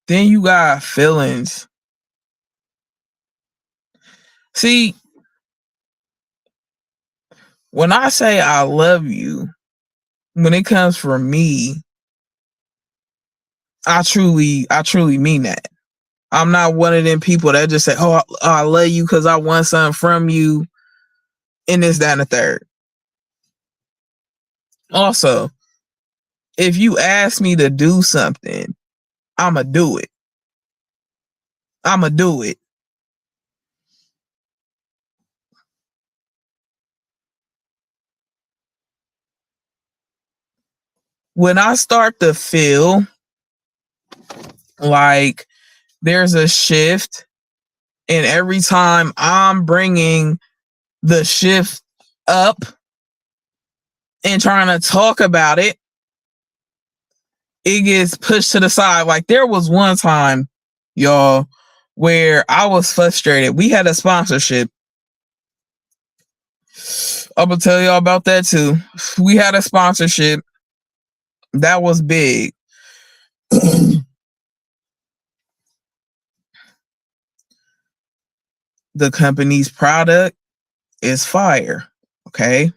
then you got feelings. See, when I say I love you, when it comes from me, I truly mean that. I'm not one of them people that just say, "Oh, I love you because I want something from you," and this, that, and the third. Also, if you ask me to do something, I'ma do it. I'ma do it. When I start to feel like there's a shift, and every time I'm bringing the shift up and trying to talk about it, it gets pushed to the side. Like there was one time, y'all, where I was frustrated. We had a sponsorship. I'm gonna tell y'all about that too. We had a sponsorship that was big. The company's product is fire. Okay.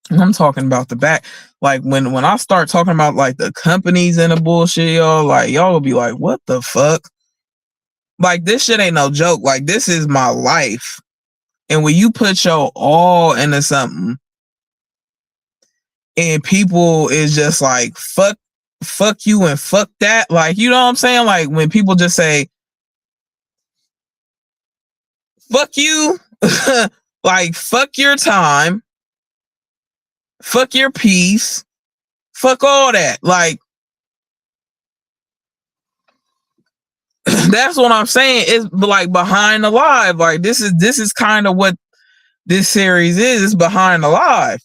I'm talking about the back. Like when I start talking about like the companies and the bullshit, y'all will be like, what the fuck? Like this shit ain't no joke. Like this is my life. And when you put your all into something and people is just like fuck you and fuck that, like you know what I'm saying? Like when people just say fuck you, like fuck your time, fuck your peace, fuck all that. Like that's what I'm saying. It's like behind the live. Like this is kind of what this series is. It's behind the live.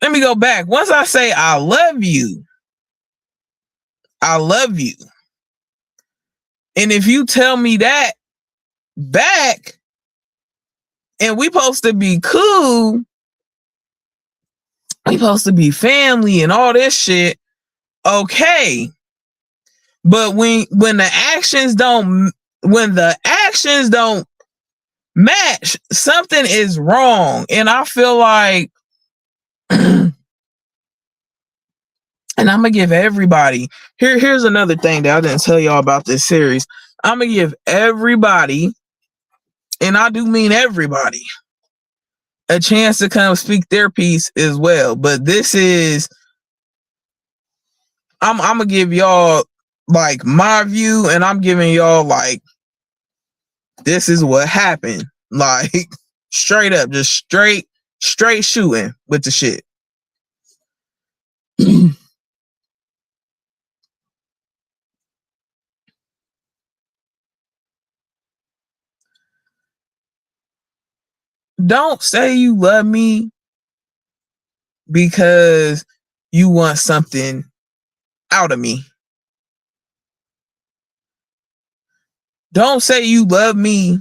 Let me go back. Once I say I love you, I love you. And if you tell me that back and we supposed to be cool, we supposed to be family and all this shit, okay. But when the actions don't match, something is wrong. And I feel like and I'm gonna give everybody here's another thing that I didn't tell y'all about this series. I'm gonna give everybody, and I do mean everybody, a chance to come speak their piece as well. But this is I'm gonna give y'all like my view, and I'm giving y'all like this is what happened. Like straight up, just straight shooting with the shit. Don't say you love me because you want something out of me. Don't say you love me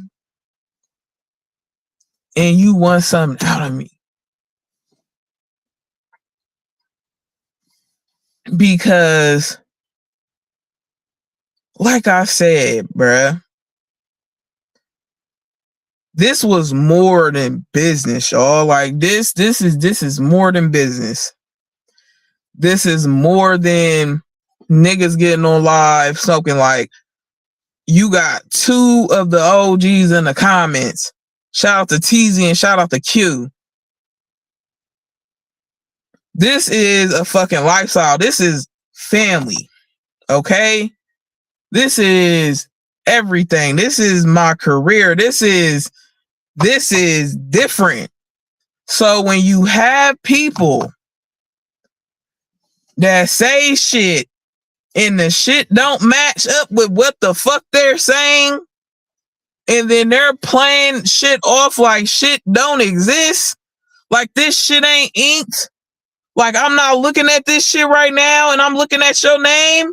and you want something out of me. Because, like I said, bruh, this was more than business, y'all. Like this is more than business. This is more than niggas getting on live smoking. Like, you got two of the OGs in the comments. Shout out to TZ and shout out to Q. This is a fucking lifestyle. This is family. Okay? This is everything. This is my career. This is different. So when you have people that say shit and the shit don't match up with what the fuck they're saying, and then they're playing shit off like shit don't exist, like this shit ain't inked, like I'm not looking at this shit right now and I'm looking at your name,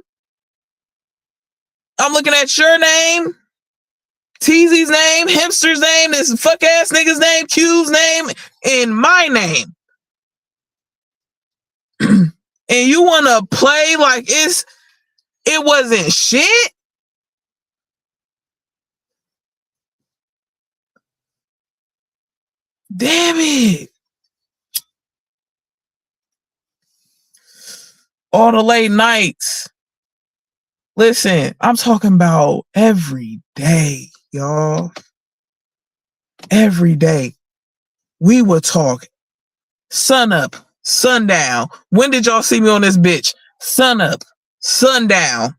I'm looking at your name, TZ's name, Hipster's name, this fuck ass nigga's name, Q's name, and my name. And you want to play like it wasn't shit? Damn it. All the late nights. Listen, I'm talking about every day, y'all. Every day. We would talk sun up, sundown. When did y'all see me on this bitch? Sun up, sundown.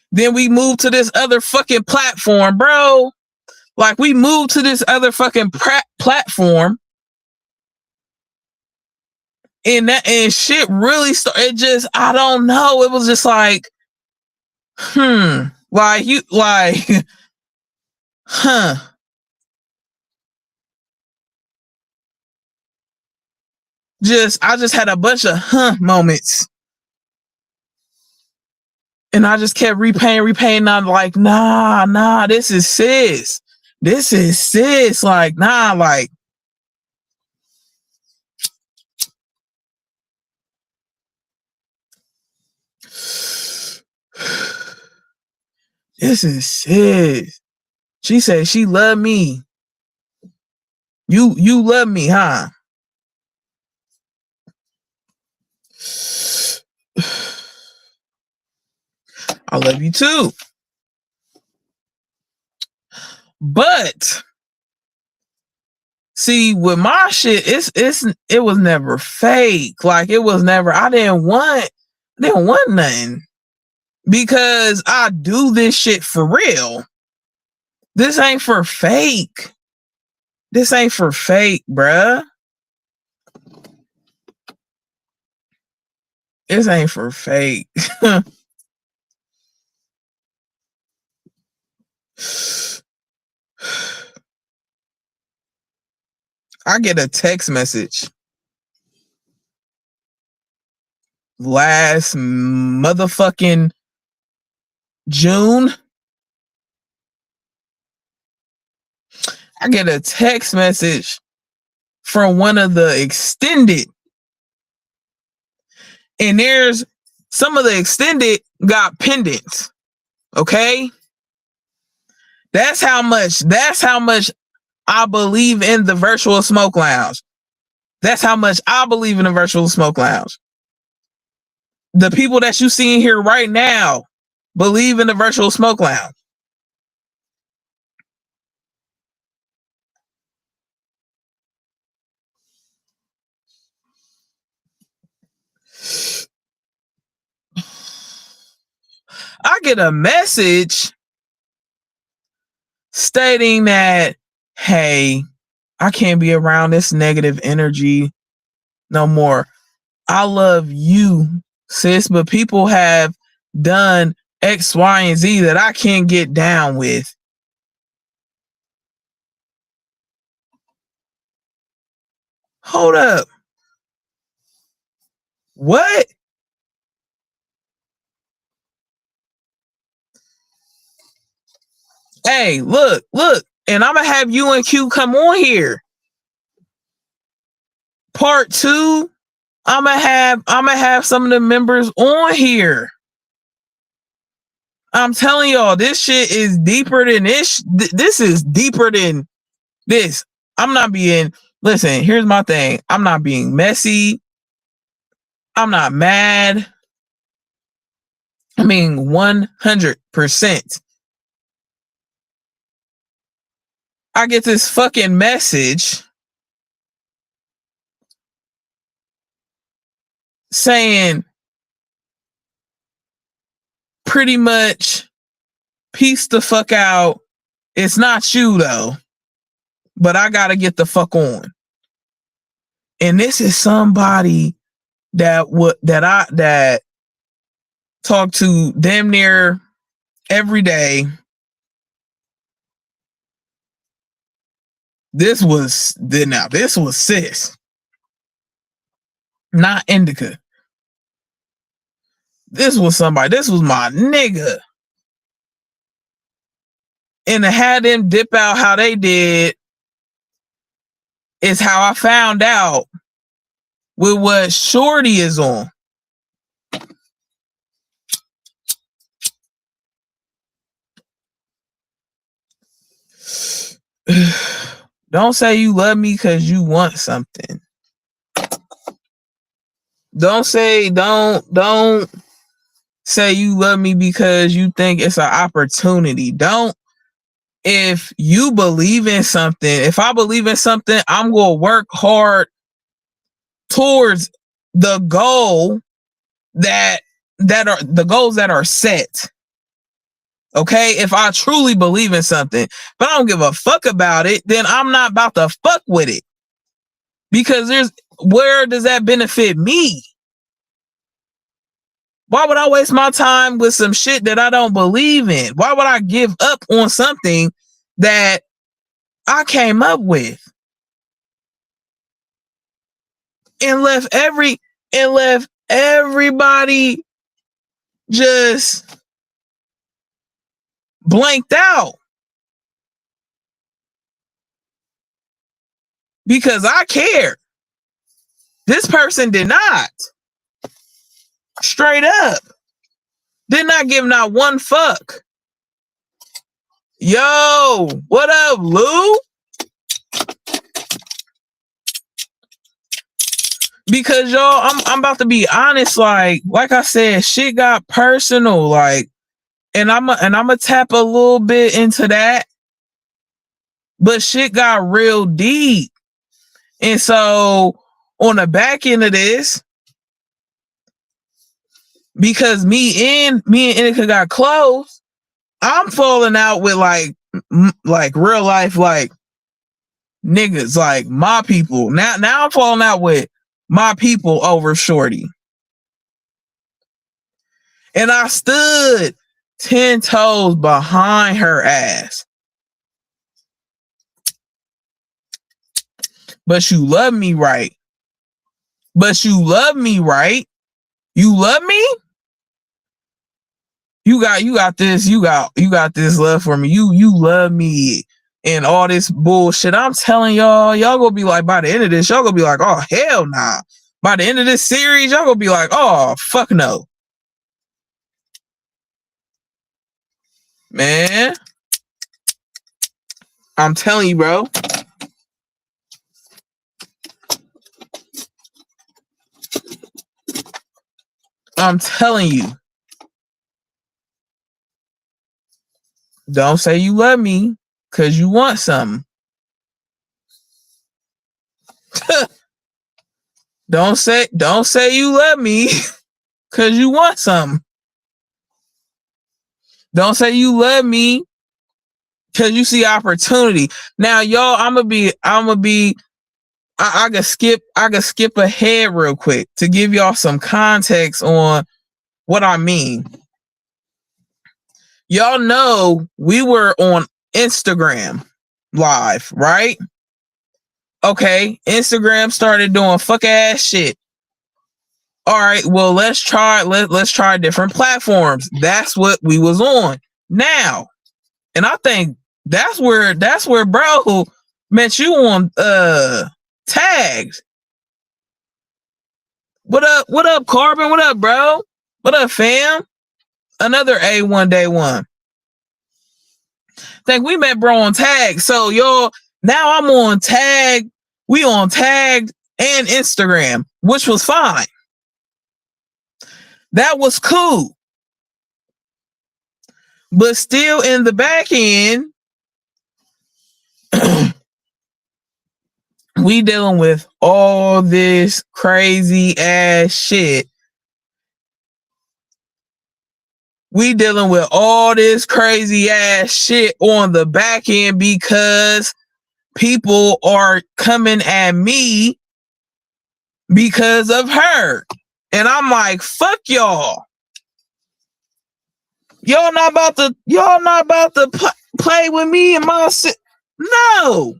Then we moved to this other fucking platform, bro. Like, we moved to this other fucking platform. And shit really started. Just, I don't know. It was just like, like you, like, huh. I just had a bunch of moments. And I just kept repaying. I'm like, nah, this is sis. This is sis. Like, nah, like, this is sis. She said she loved me. You love me, huh? I love you too. But see, with my shit, it was never fake. Like, it was never, I didn't want nothing. Because I do this shit for real. This ain't for fake. This ain't for fake, bruh. This ain't for fake. I get a text message last motherfucking June. I get a text message from one of the extended. And there's some of the extended got pendants. Okay? That's how much I believe in the virtual smoke lounge. That's how much I believe in the virtual smoke lounge. The people that you see in here right now believe in the virtual smoke lounge. I get a message stating that, hey, I can't be around this negative energy no more. I love you, sis, but people have done X, Y, and Z that I can't get down with. Hold up. What? Hey, look, and I'm gonna have you and Q come on here. Part 2, I'm gonna have some of the members on here. I'm telling y'all, this shit is deeper than this. This is deeper than this. I'm not being, listen, here's my thing. I'm not being messy. I'm not mad. I mean, 100%. I get this fucking message saying pretty much, peace the fuck out. It's not you though, but I gotta get the fuck on. And this is somebody that talk to damn near every day. This was sis, not indica. This was somebody. This was my nigga. And to have them dip out how they did is how I found out with what Shorty is on. Don't say you love me because you want something. Don't say you love me because you think it's an opportunity. Don't. If you believe in something, if I believe in something, I'm going to work hard towards the goal that are the goals that are set. Okay, if I truly believe in something, but I don't give a fuck about it, then I'm not about to fuck with it. Because where does that benefit me? Why would I waste my time with some shit that I don't believe in? Why would I give up on something that I came up with? And left everybody just blanked out. Because I cared. This person did not. Straight up. Did not give not one fuck. Yo, what up, Lou? Because y'all, I'm about to be honest, like I said, shit got personal, like, and I'm gonna tap a little bit into that, but shit got real deep. And so on the back end of this, because me and Inika got close, I'm falling out with like real life, like niggas, like my people. Now I'm falling out with my people over Shorty. And I stood 10 toes behind her ass. But you love me, right? You love me? You got this love for me. You love me and all this bullshit. I'm telling y'all gonna be like, by the end of this, y'all gonna be like, oh hell nah. By the end of this series, y'all gonna be like, oh fuck no. Man, I'm telling you, bro. I'm telling you. Don't say you love me because you want something. Don't say you love me because you want something. Don't say you love me because you see opportunity. Now, y'all, I'm gonna be I can skip ahead real quick to give y'all some context on what I mean. Y'all know we were on Instagram live, right? Okay, Instagram started doing fuck ass shit all right, well, let's try different platforms. That's what we was on now. And I think that's where bro met you on tags. What up, Carbon? What up, bro? What up, fam? Another A1 day one. Think we met bro on tag. So y'all, now I'm on tag. We on tag and Instagram, which was fine. That was cool. But still in the back end, we dealing with all this crazy ass shit. We dealing with all this crazy ass shit on the back end because people are coming at me because of her. And I'm like, fuck y'all. Y'all not about to play with me and my no.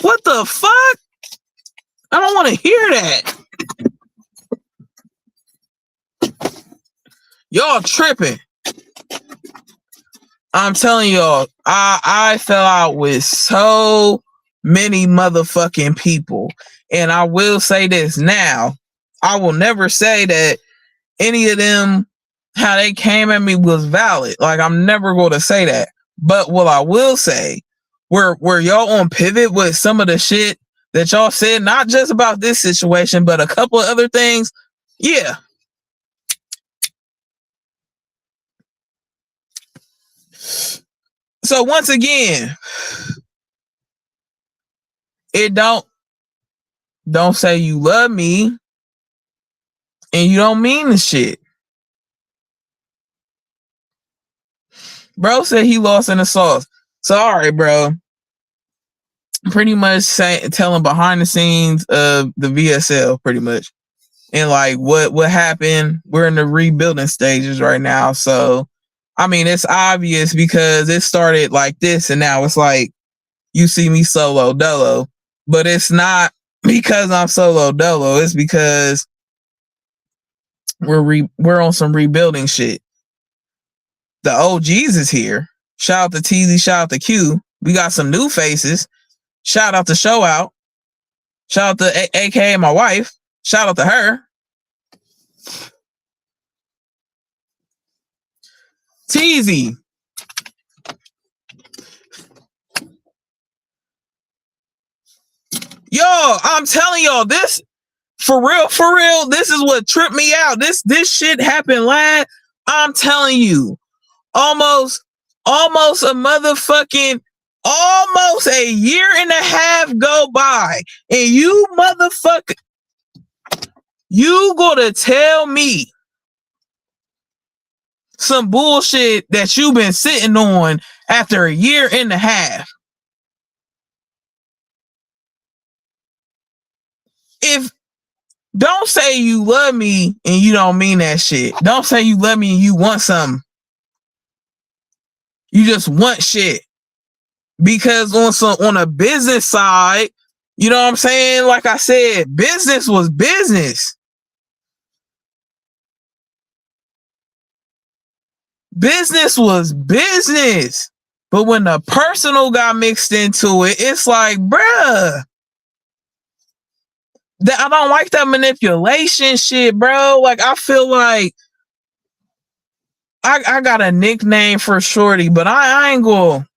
What the fuck? I don't want to hear that. Y'all tripping. I'm telling y'all, I fell out with so many motherfucking people. And I will say this now. I will never say that any of them, how they came at me was valid. Like, I'm never going to say that. But what I will say, were y'all on pivot with some of the shit that y'all said, not just about this situation, but a couple of other things? Yeah. So once again, it don't say you love me and you don't mean the shit. Bro said he lost in the sauce. So all right, bro. Pretty much telling behind the scenes of the V.S.L. pretty much. And like what happened. We're in the rebuilding stages right now. So I mean, it's obvious because it started like this and now it's like you see me solo dolo. But it's not because I'm solo dolo. It's because we're on some rebuilding shit. The OGs is here. Shout out to TZ, shout out to Q. We got some new faces. Shout out to Show Out. Shout out to AKA my wife. Shout out to her. TZ. Yo, I'm telling y'all, this for real, this is what tripped me out. This shit happened last. I'm telling you, almost a motherfucking almost a year and a half go by, and you motherfucker, you gonna tell me some bullshit that you've been sitting on after a year and a half. If don't say you love me and you don't mean that shit. Don't say you love me and you want something. You just want shit. Because on a business side, you know what I'm saying? Like I said, business was business. Business was business. But when the personal got mixed into it, it's like, bruh, that I don't like that manipulation shit, bro. Like, I feel like I got a nickname for Shorty, but I ain't gonna.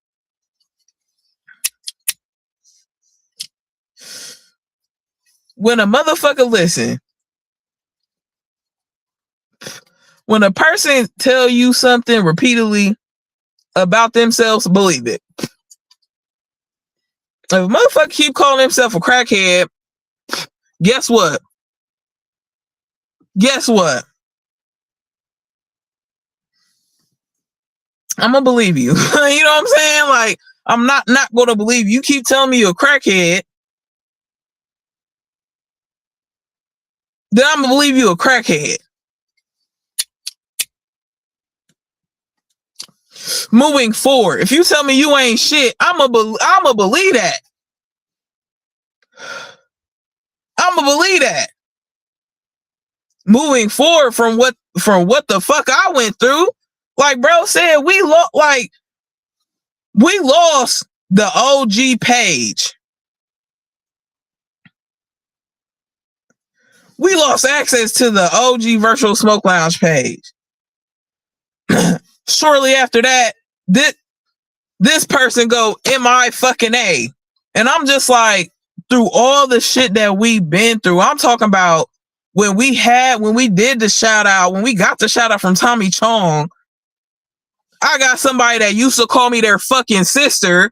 When a motherfucker listen, when a person tell you something repeatedly about themselves, believe it. If a motherfucker keep calling himself a crackhead, guess what? Guess what? I'm gonna believe you. You know what I'm saying? Like, I'm not gonna believe you. Keep telling me you're a crackhead, then I'm gonna believe you a crackhead. Moving forward, if you tell me you ain't shit, I'm gonna believe that. I'm gonna believe that. moving forward from what the fuck I went through. Like bro said, we lost the OG page. We lost access to the OG Virtual Smoke Lounge page. Shortly after that, this person go MI fucking-A. And I'm just like, through all the shit that we've been through, I'm talking about when we did the shout out, when we got the shout out from Tommy Chong, I got somebody that used to call me their fucking sister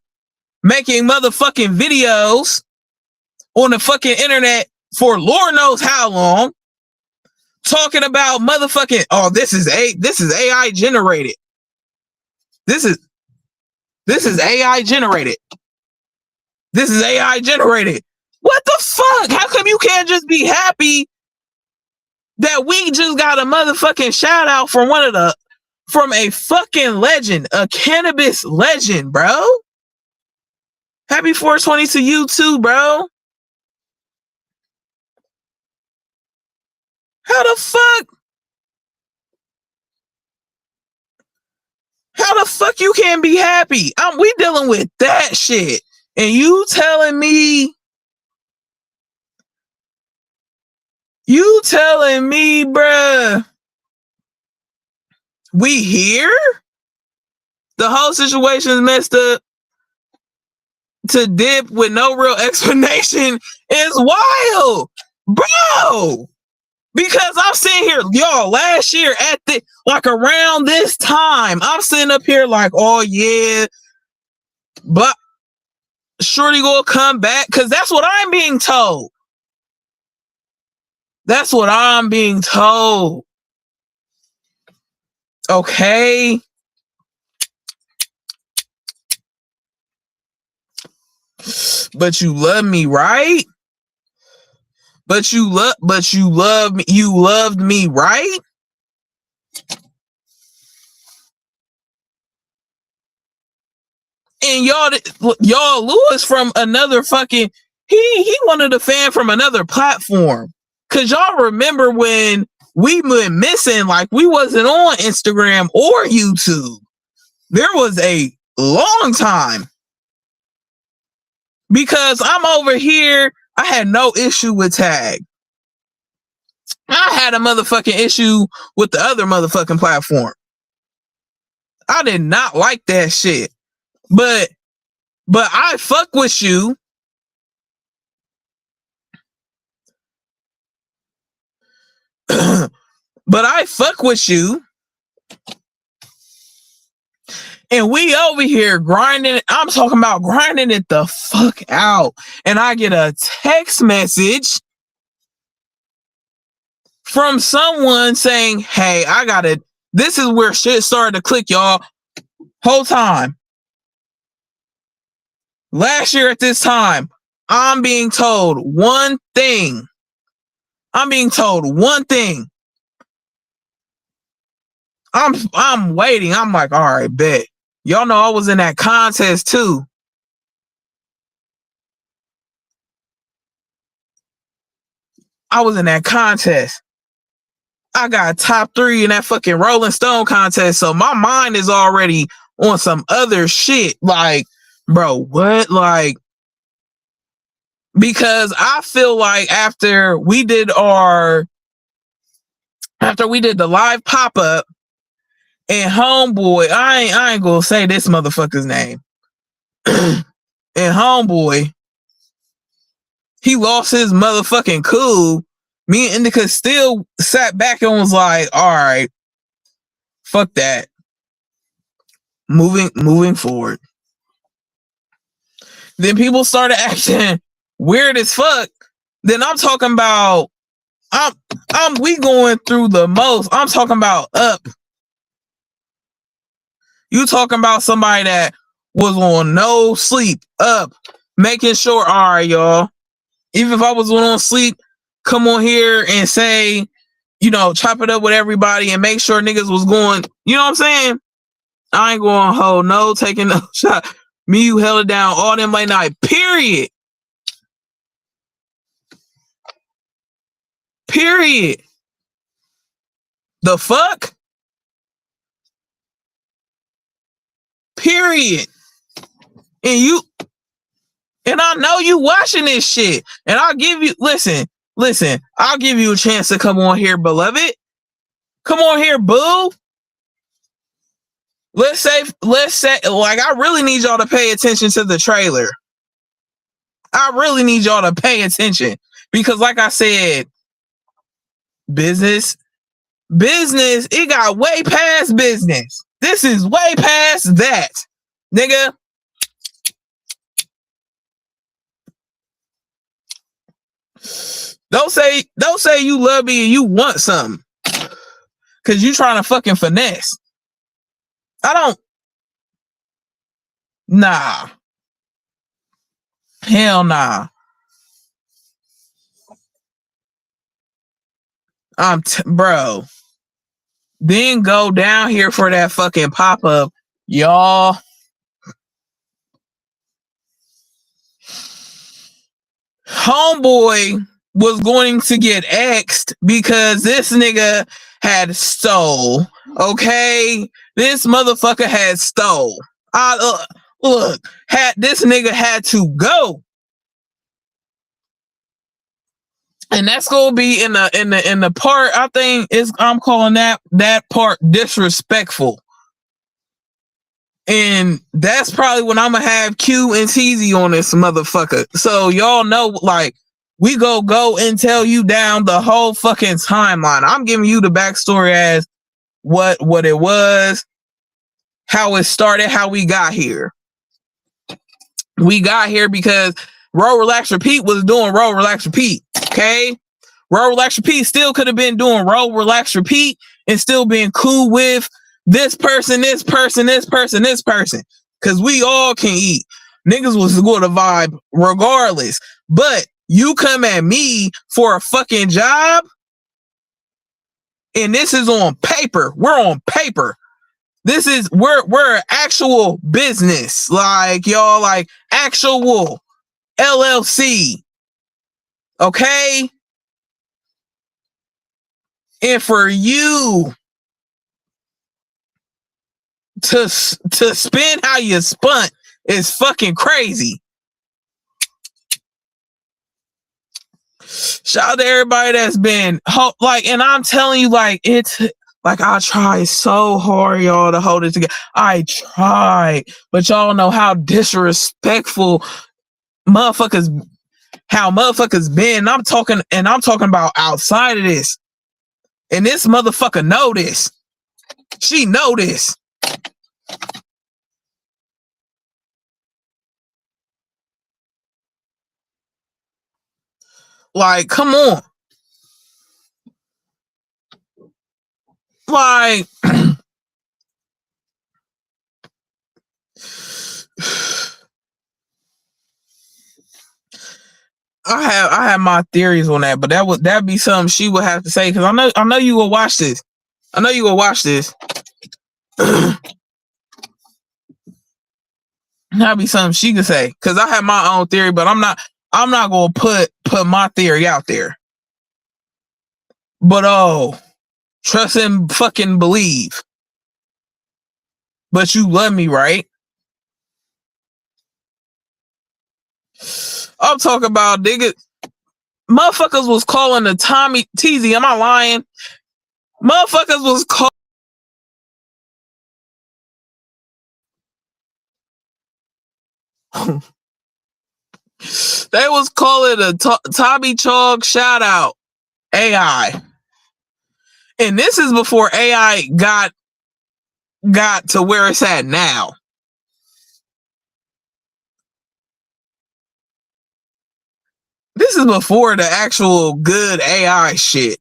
making motherfucking videos on the fucking internet for Lord knows how long, talking about motherfucking, oh, this is AI generated. This is AI generated. This is AI generated. What the fuck? How come you can't just be happy that we just got a motherfucking shout out from from a fucking legend, a cannabis legend, bro? Happy 420 to you too, bro. How the fuck you can't be happy? We dealing with that shit. And you telling me, bruh, we here? The whole situation is messed up. To dip with no real explanation is wild, bro. Because I'm sitting here, y'all, last year at around this time, I'm sitting up here like, oh yeah, but Shorty gonna come back, because that's what I'm being told. That's what I'm being told. Okay. But you love me, right? But you loved me, right? And y'all Lewis from another fucking, he wanted a fan from another platform. Cause y'all remember when we went missing, like we wasn't on Instagram or YouTube. There was a long time. Because I'm over here, I had no issue with tag. I had a motherfucking issue with the other motherfucking platform. I did not like that shit. But I fuck with you. But I fuck with you. And we over here grinding. I'm talking about grinding it the fuck out. And I get a text message from someone saying, hey, this is where shit started to click, y'all. Whole time. Last year at this time, I'm being told one thing. I'm waiting. I'm like, all right, bet. Y'all know I was in that contest too. I was in that contest. I got top 3 in that fucking Rolling Stone contest. So my mind is already on some other shit. Like, bro, what? Like, because I feel like after we did the live pop-up, and homeboy, I ain't gonna say this motherfucker's name. And homeboy, he lost his motherfucking cool. Me and Indica still sat back and was like, all right, fuck that. Moving forward. Then people started acting weird as fuck. Then I'm talking about, we going through the most. I'm talking about up. You talking about somebody that was on no sleep, up, making sure, all right, y'all. Even if I was on sleep, come on here and say, chop it up with everybody and make sure niggas was going, you know what I'm saying? I ain't going to hold no taking no shot. Me, you held it down all them late night, period. The fuck? Period. And I know you watching this shit. And I'll give you listen, I'll give you a chance to come on here, beloved. Come on here, boo. Let's say, like, I really need y'all to pay attention to the trailer. I really need y'all to pay attention. Because like I said, business, it got way past business. This is way past that. Nigga. Don't say you love me and you want something. Cause you trying to fucking finesse. I don't. Nah. Hell nah. Bro. Then go down here for that fucking pop-up. Y'all. Homeboy was going to get X'd because this nigga had stole. Okay? This motherfucker had stole. Look, this nigga had to go. And that's gonna be in the part, I think I'm calling that part disrespectful. And that's probably when I'm gonna have Q and TZ on this motherfucker. So y'all know, like, we go and tell you down the whole fucking timeline. I'm giving you the backstory as what it was, how it started, how we got here. We got here because Roll.Relax.Repeat was doing Roll.Relax.Repeat. Okay? Roll.Relax.Repeat still could have been doing Roll.Relax.Repeat and still being cool with this person. Because we all can eat. Niggas was going to vibe regardless. But you come at me for a fucking job, and this is on paper. We're on paper. We're actual business. Like, y'all, like, actual LLC. Okay? And for you to spin how you spun is fucking crazy. Shout out to everybody that's been like, and I'm telling you, like, it's like, I try so hard, y'all, to hold it together. I try, but y'all know how disrespectful motherfuckers been. I'm talking about outside of this. And this motherfucker know this. She know this. Like, come on. Like, I have my theories on that, but that'd be something she would have to say, because I know you will watch this. I know you will watch this. That'd be something she could say, because I have my own theory, but I'm not gonna put my theory out there. But trust and fucking believe. But you love me, right? I'm talking about, nigga. Motherfuckers was calling the Tommy TZ. Am I lying? Motherfuckers was calling. They was calling a Tommy Chog shout out AI. And this is before AI got to where it's at now. This is before the actual good AI shit.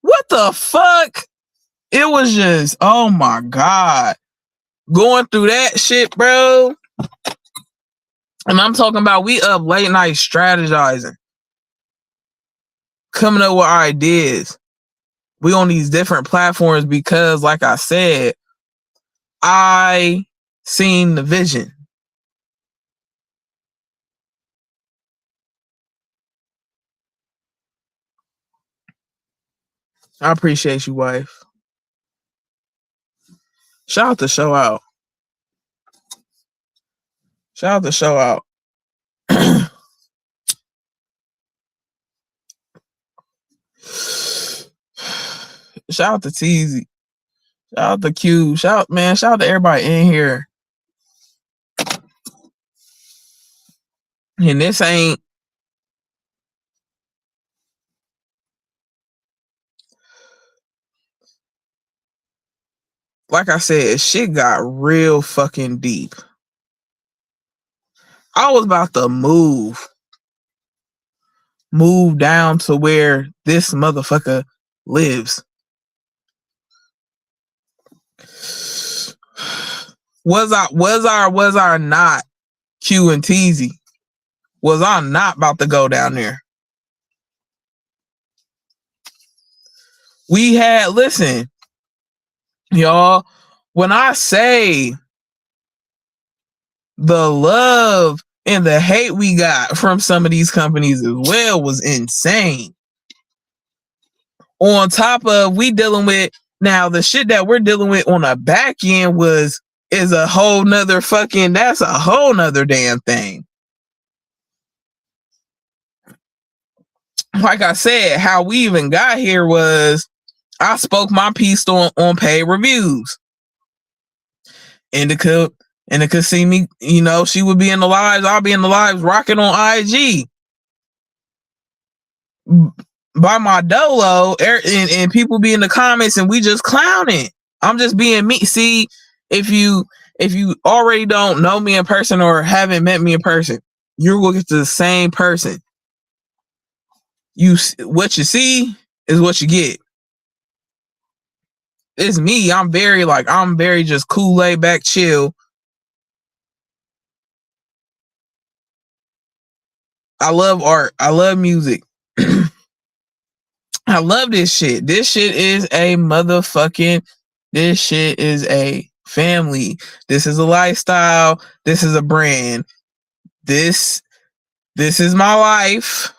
What the fuck? It was just, oh my God. Going through that shit, bro. And I'm talking about, we up late night strategizing. Coming up with ideas. We on these different platforms because, like I said, I seen the vision. I appreciate you, wife. Shout out to Show Out. Shout out to Show Out. Shout out to Teasy. Shout out to Q. Shout out to everybody in here. And this ain't like I said, shit got real fucking deep. I was about to move down to where this motherfucker lives. Was I not Q and Teasy? Was I not about to go down there? We had, listen, y'all, when I say the love and the hate we got from some of these companies as well was insane. On top of we dealing with now the shit that we're dealing with on the back end is a whole nother fucking, that's a whole nother damn thing. Like I said, how we even got here was I spoke my piece on paid reviews. Indica see me, you know, she would be in the lives, I'll be in the lives rocking on IG. By my dolo, and people be in the comments and we just clowning. I'm just being me. See, if you already don't know me in person or haven't met me in person, you're looking to the same person. What you see is what you get. It's me. I'm very just cool, laid back, chill. I love art. I love music. I love this shit. This shit is a motherfucking, this shit is a family. This is a lifestyle. This is a brand. This is my life.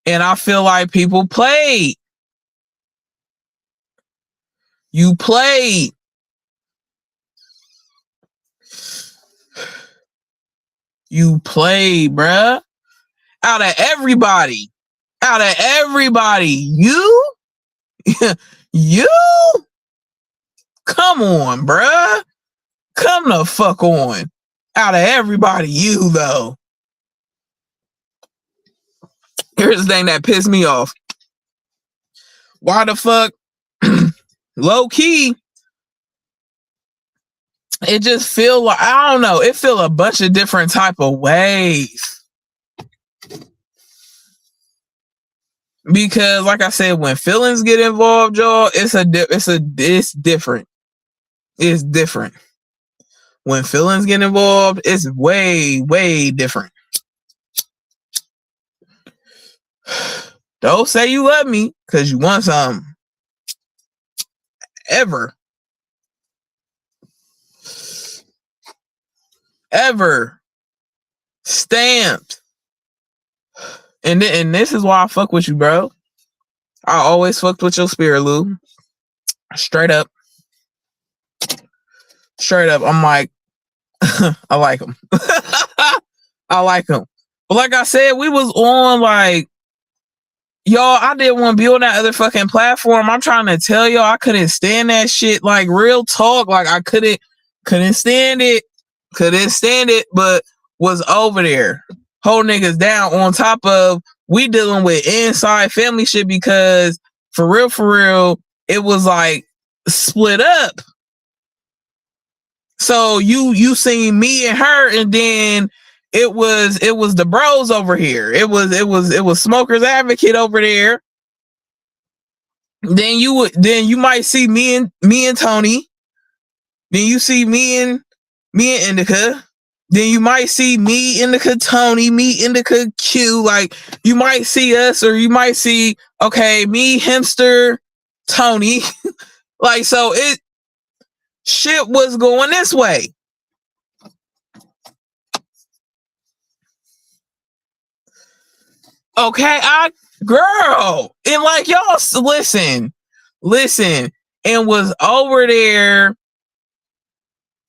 And I feel like people played. You played. You played, bruh. Out of everybody, you you come on, bruh. Come the fuck on. Out of everybody, you though. Here's the thing that pissed me off. Why the fuck low key, it just feel like, I don't know, it feel a bunch of different type of ways. Because like I said, when feelings get involved, y'all, it's different. It's different. When feelings get involved, it's way different. Don't say you love me because you want something. Ever. Stamped. And this is why I fuck with you, bro. I always fucked with your spirit, Lou. Straight up. I'm like, I like him. I like him. But like I said, we was on like, y'all, I didn't want to be on that other fucking platform. I'm trying to tell y'all, I couldn't stand that shit. Like, real talk. Like, I couldn't stand it. But was over there. Hold niggas down. On top of, we dealing with inside family shit because for real, it was like split up. So you seen me and her, and then it was the bros over here. It was Smokers Advocate over there. Then you might see me and Tony. Then you see me and Indica. Then you might see me, Indica, Tony, me, Indica, Q. Like, you might see us, or you might see, okay, me, Hemster, Tony. Like, so it shit was going this way. Okay, girl, and like y'all listen, and was over there,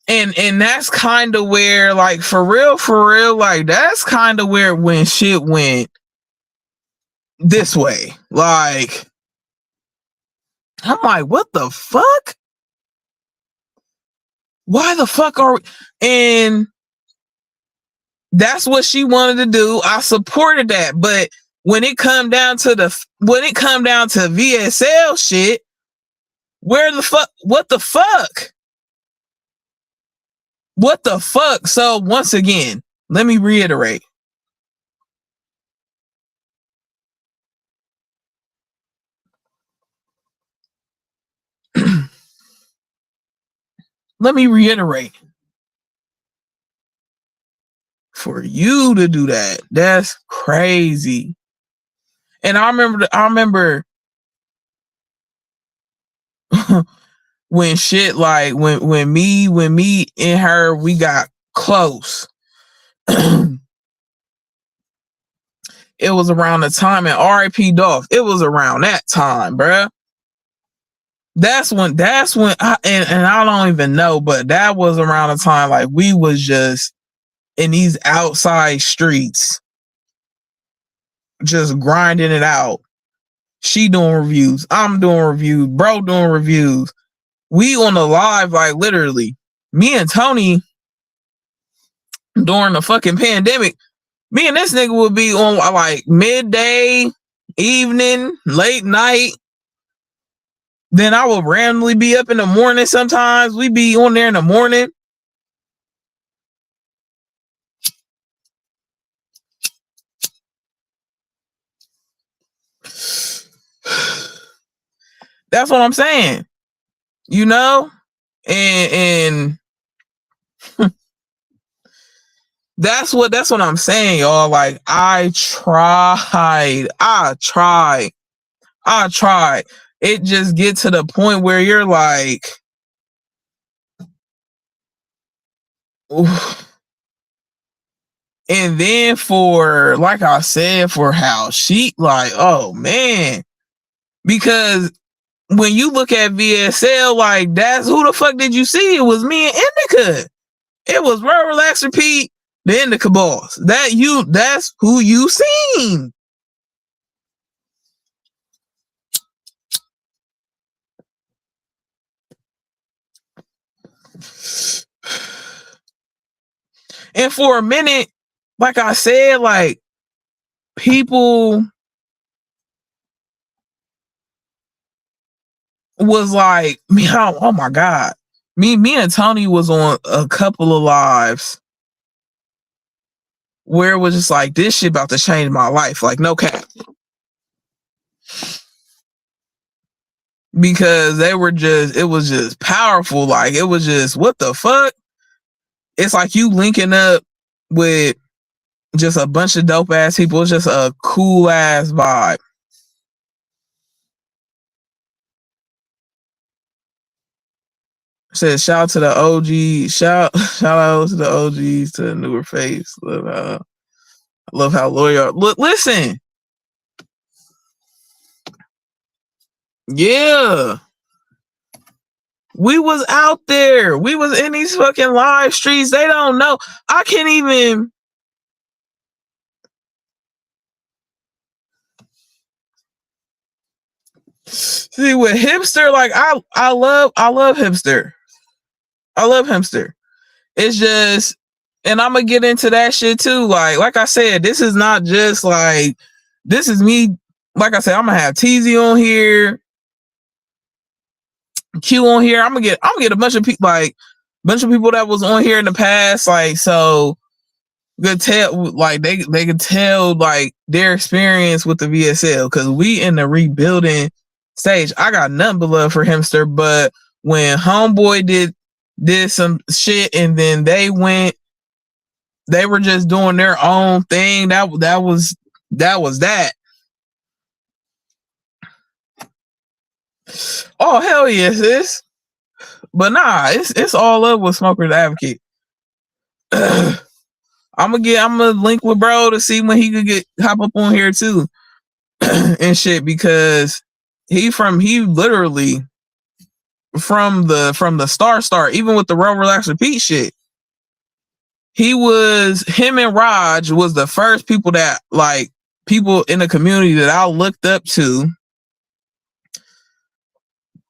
and that's kind of where, like, for real, like, that's kind of where when shit went this way. Like, I'm like, what the fuck? Why the fuck are we? And that's what she wanted to do. I supported that. But when it come down to V.S.L shit, where the fuck? What the fuck? What the fuck? So once again, let me reiterate. Let me reiterate. For you to do that, that's crazy. And I remember when shit, like, when me and her, we got close. It was around the time in R.I.P. Dolph. It was around that time, bruh. That's when and I don't even know, but that was around the time, like, we was just in these outside streets, just grinding it out. She doing reviews, I'm doing reviews, bro doing reviews. We on the live, like, literally, me and Tony during the fucking pandemic, me and this nigga would be on, like, midday, evening, late night. Then I would randomly be up in the morning. Sometimes we be on there in the morning. That's what I'm saying. You know? And that's what I'm saying, y'all. Like, I tried. It just get to the point where you're like, oof. And then for, like I said, for how she, like, oh man, because when you look at V.S.L, like, that's who the fuck did you see? It was me and Indica. It was Roll.Relax.Repeat, the Indica boss. That's who you seen. And for a minute, like I said, like, people was like, me, oh my God. Me and Tony was on a couple of lives where it was just like, this shit about to change my life. Like, no cap. Because it was just powerful. Like, it was just, what the fuck? It's like you linking up with just a bunch of dope ass people. It's just a cool ass vibe. Says, shout out to the OG, shout out to the OGs, to the newer face. Love how loyal. Look, listen. Yeah. We was out there. We was in these fucking live streets. They don't know. I can't even. See, with Hipster, like, I love Hipster. I love Hipster. It's just, and I'm gonna get into that shit too. Like I said, this is not just like, this is me. Like I said, I'm gonna have TZ on here, Q on here. I'm gonna get a bunch of people, like, bunch of people that was on here in the past, like, so could tell, like, they could tell, like, their experience with the V.S.L, because we in the rebuilding stage. I got nothing but love for Hipster, but when Homeboy did some shit, and then they were just doing their own thing. That was that. Oh, hell yes, sis. But nah, it's all up with Smoker's Advocate. I'm gonna link with bro to see when he could hop up on here too. and shit, because he literally from the start, even with the Roll.Relax.Repeat shit, him and Raj was the first people that, like, people in the community that I looked up to,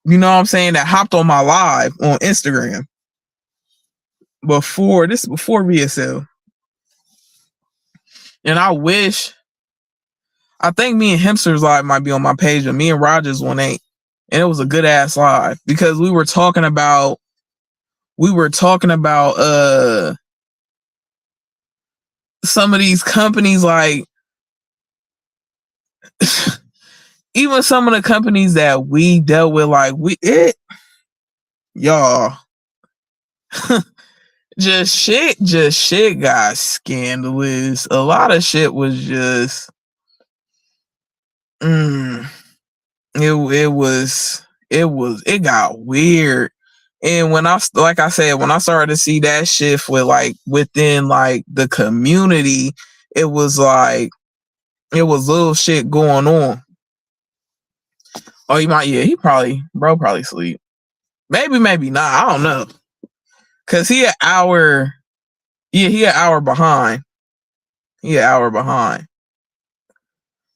you know what I'm saying, that hopped on my live on Instagram before V.S.L. And I think me and Hemster's live might be on my page, but me and Rogers one ain't. And it was a good ass live because we were talking about some of these companies, like even some of the companies that we dealt with, like y'all just shit got scandalous. A lot of shit was just it got weird. And when I started to see that shift with, like, within, like, the community, it was like it was little shit going on. Oh, he probably sleep. Maybe not. I don't know. Cause he an hour behind.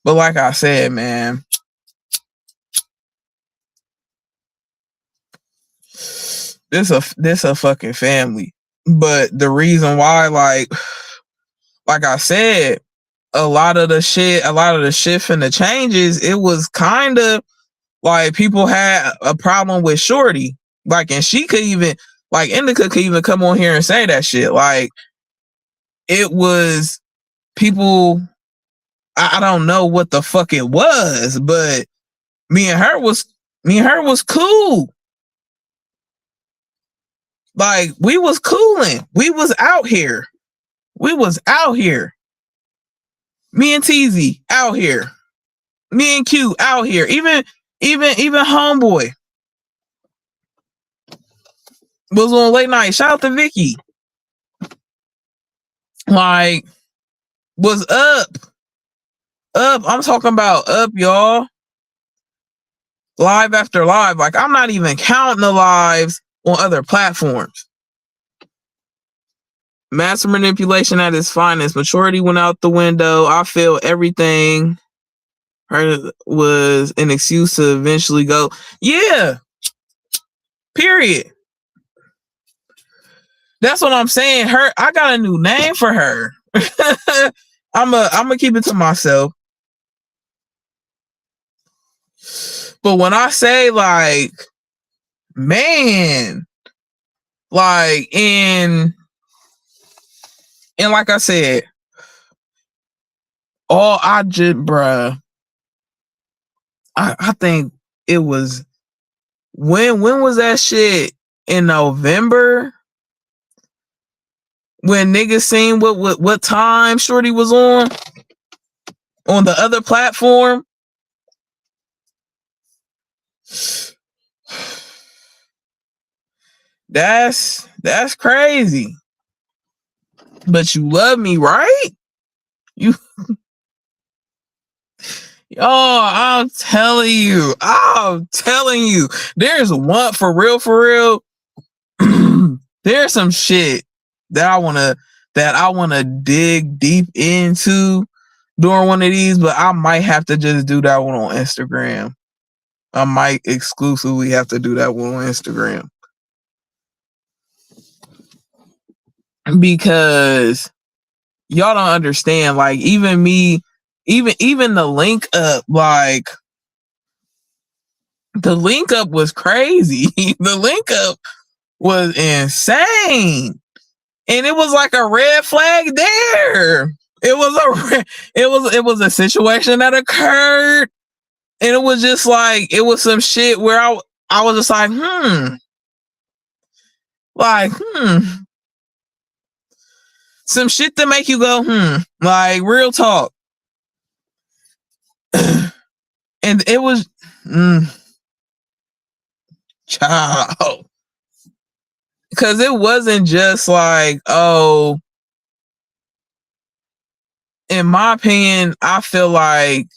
But like I said, man, this a fucking family. But the reason why, like I said, a lot of the shift and the changes, it was kind of like people had a problem with Shorty. Like, and she could even, like, Indica could even come on here and say that shit. Like, it was people, I don't know what the fuck it was, but me and her was cool. Like, we was cooling. We was out here. Me and TZ out here. Me and Q out here. Even Homeboy was on late night. Shout out to Vicky. Like, was up. I'm talking about up, y'all. Live after live. Like, I'm not even counting the lives on other platforms. Master manipulation at its finest. Maturity went out the window. I feel everything her was an excuse to eventually go. Yeah. Period. That's what I'm saying. I got a new name for her. I'm gonna keep it to myself. But when I say, like, man, like, and like I said, I think it was when was that shit, in November, when niggas seen what time Shorty was on the other platform. That's crazy. But you love me, right? You I'm telling you, there's one for real. There's some shit that I wanna dig deep into during one of these, but I might have to just do that one on Instagram. I might exclusively have to do that one on Instagram. Because y'all don't understand, like, even me, even the link up, like, the link up was crazy. The link up was insane. And it was like a red flag there. It was a situation that occurred, and it was just like, it was some shit where I was just like, some shit to make you go, like, real talk. And it was, child, because it wasn't just like, oh, in my opinion, I feel like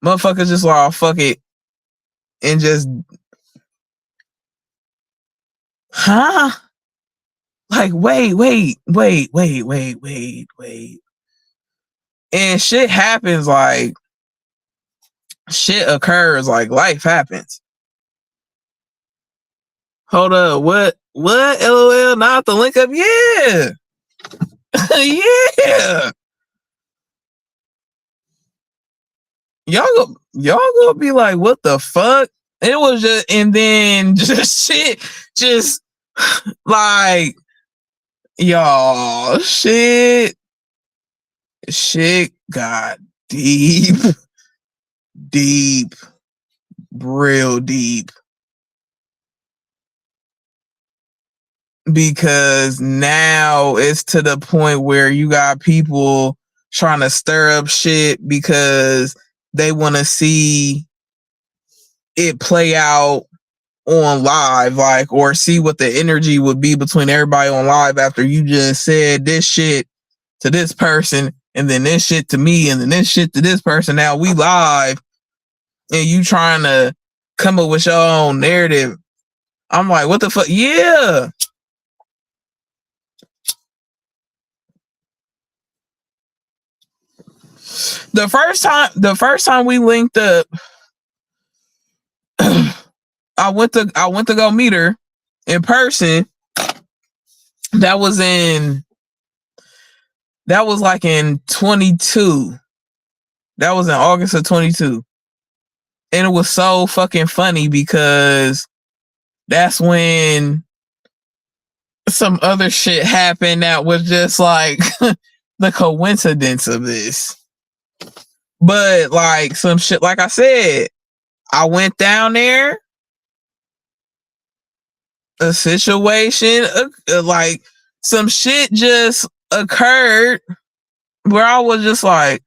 Motherfuckers just like, oh, fuck it. And just, huh? Like, wait. And shit happens, like, shit occurs, like, life happens. Hold up, what? LOL, not the link up? Yeah. Yeah. Y'all gonna be like, what the fuck? It was just, and then just shit, just like, y'all, shit got deep, real deep. Because now it's to the point where you got people trying to stir up shit because they want to see it play out on live, like, or see what the energy would be between everybody on live after you just said this shit to this person and then this shit to me and then this shit to this person. Now we live and you trying to come up with your own narrative. I'm like, what the fuck? Yeah. The first time we linked up, I went to go meet her in person. That was like in 22. That was in August of 22. And it was so fucking funny because that's when some other shit happened that was just like the coincidence of this. But like some shit, like I said, I went down there, a situation, like some shit just occurred where I was just like,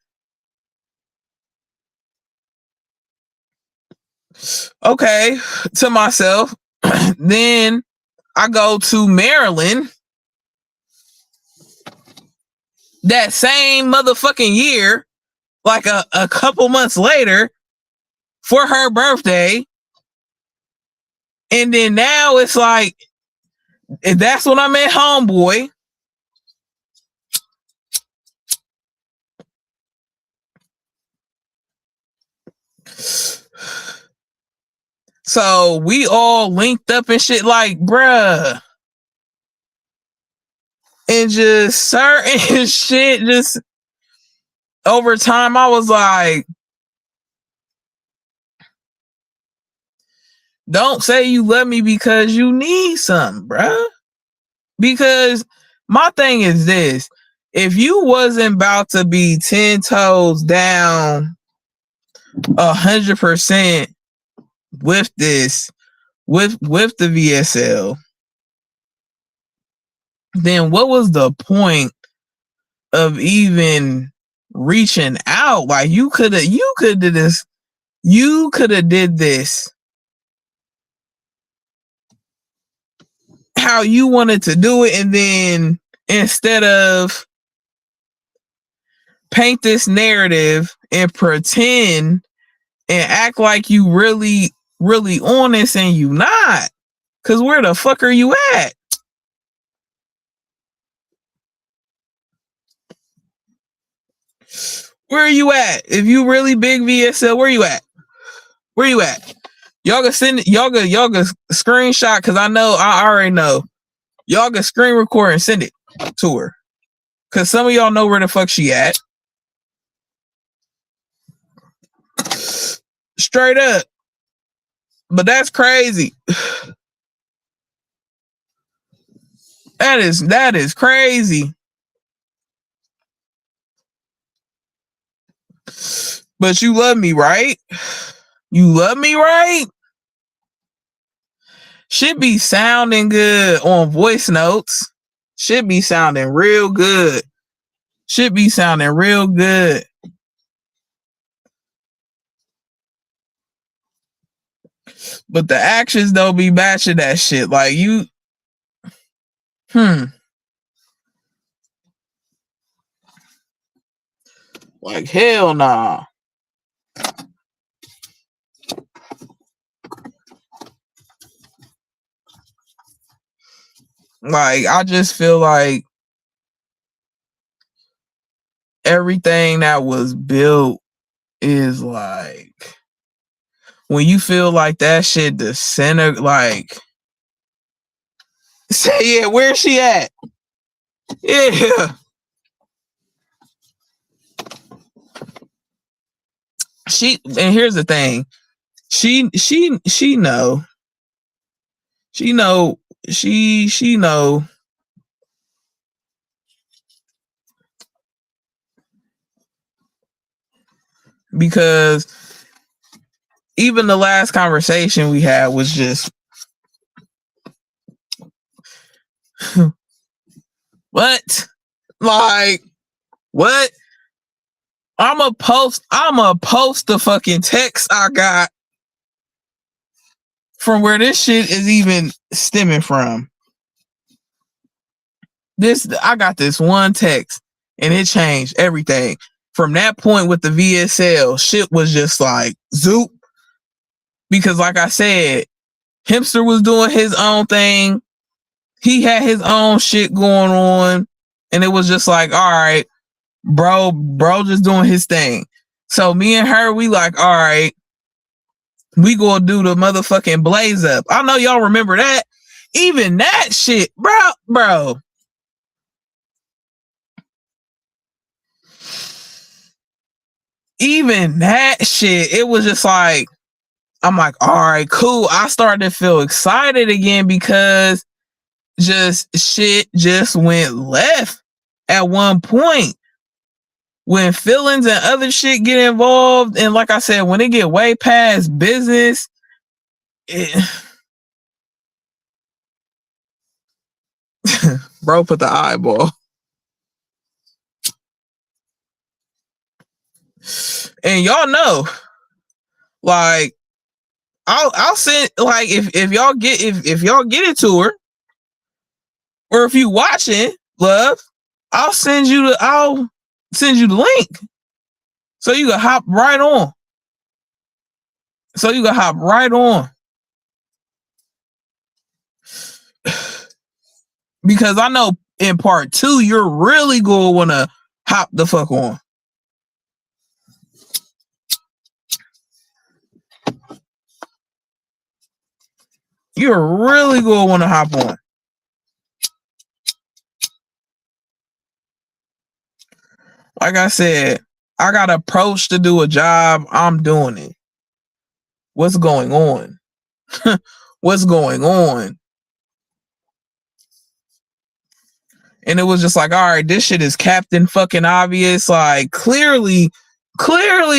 okay, to myself. Then I go to Maryland that same motherfucking year, like a couple months later, for her birthday. And then now it's like, that's when I met homeboy. So we all linked up and shit, like, bruh. And just certain shit, just over time, I was like, don't say you love me because you need something, bruh. Because my thing is this: if you wasn't about to be 10 toes down 100% with this, with the V.S.L, then what was the point of even reaching out? Like, you could have did this, did this how you wanted to do it, and then instead of paint this narrative and pretend and act like you really on this, and you not. Cause where the fuck are you at? Where are you at? If you really big V.S.L, where you at? Where you at? Y'all can send y'all can screenshot, cause I already know. Y'all can screen record and send it to her. Cause some of y'all know where the fuck she at. Straight up. But that's crazy. That is crazy. But you love me, right? You love me, right? Should be sounding good on voice notes. Should be sounding real good. Should be sounding real good. But the actions don't be matching that shit. Like, you, like, hell nah. Like, I just feel like everything that was built is like, when you feel like that shit the center, like, say, yeah, where's she at? Yeah. And here's the thing. She know. She know because even the last conversation we had was just what? Like, what? I'ma post the fucking text I got from where this shit is even stemming from. I got this one text and it changed everything. From that point with the V.S.L, shit was just like zoop. Because like I said, Hipster was doing his own thing. He had his own shit going on. And it was just like, all right, bro just doing his thing. So me and her, we like, all right, we gonna do the motherfucking blaze up. I know y'all remember that. Even that shit, bro. Even that shit, it was just like, I'm like, all right, cool. I started to feel excited again because just shit just went left at one point. When feelings and other shit get involved, and like I said, when it get way past business, bro put the eyeball. And y'all know, like, I'll send, like, if y'all get it to her, or if you watching, love, I'll send you the link so you can hop right on. Because I know in part 2 you're really gonna want to hop the fuck on. You're really gonna want to hop on. Like I said, I got approached to do a job. I'm doing it. What's going on? What's going on? And it was just like, all right, this shit is Captain fucking obvious. Like, clearly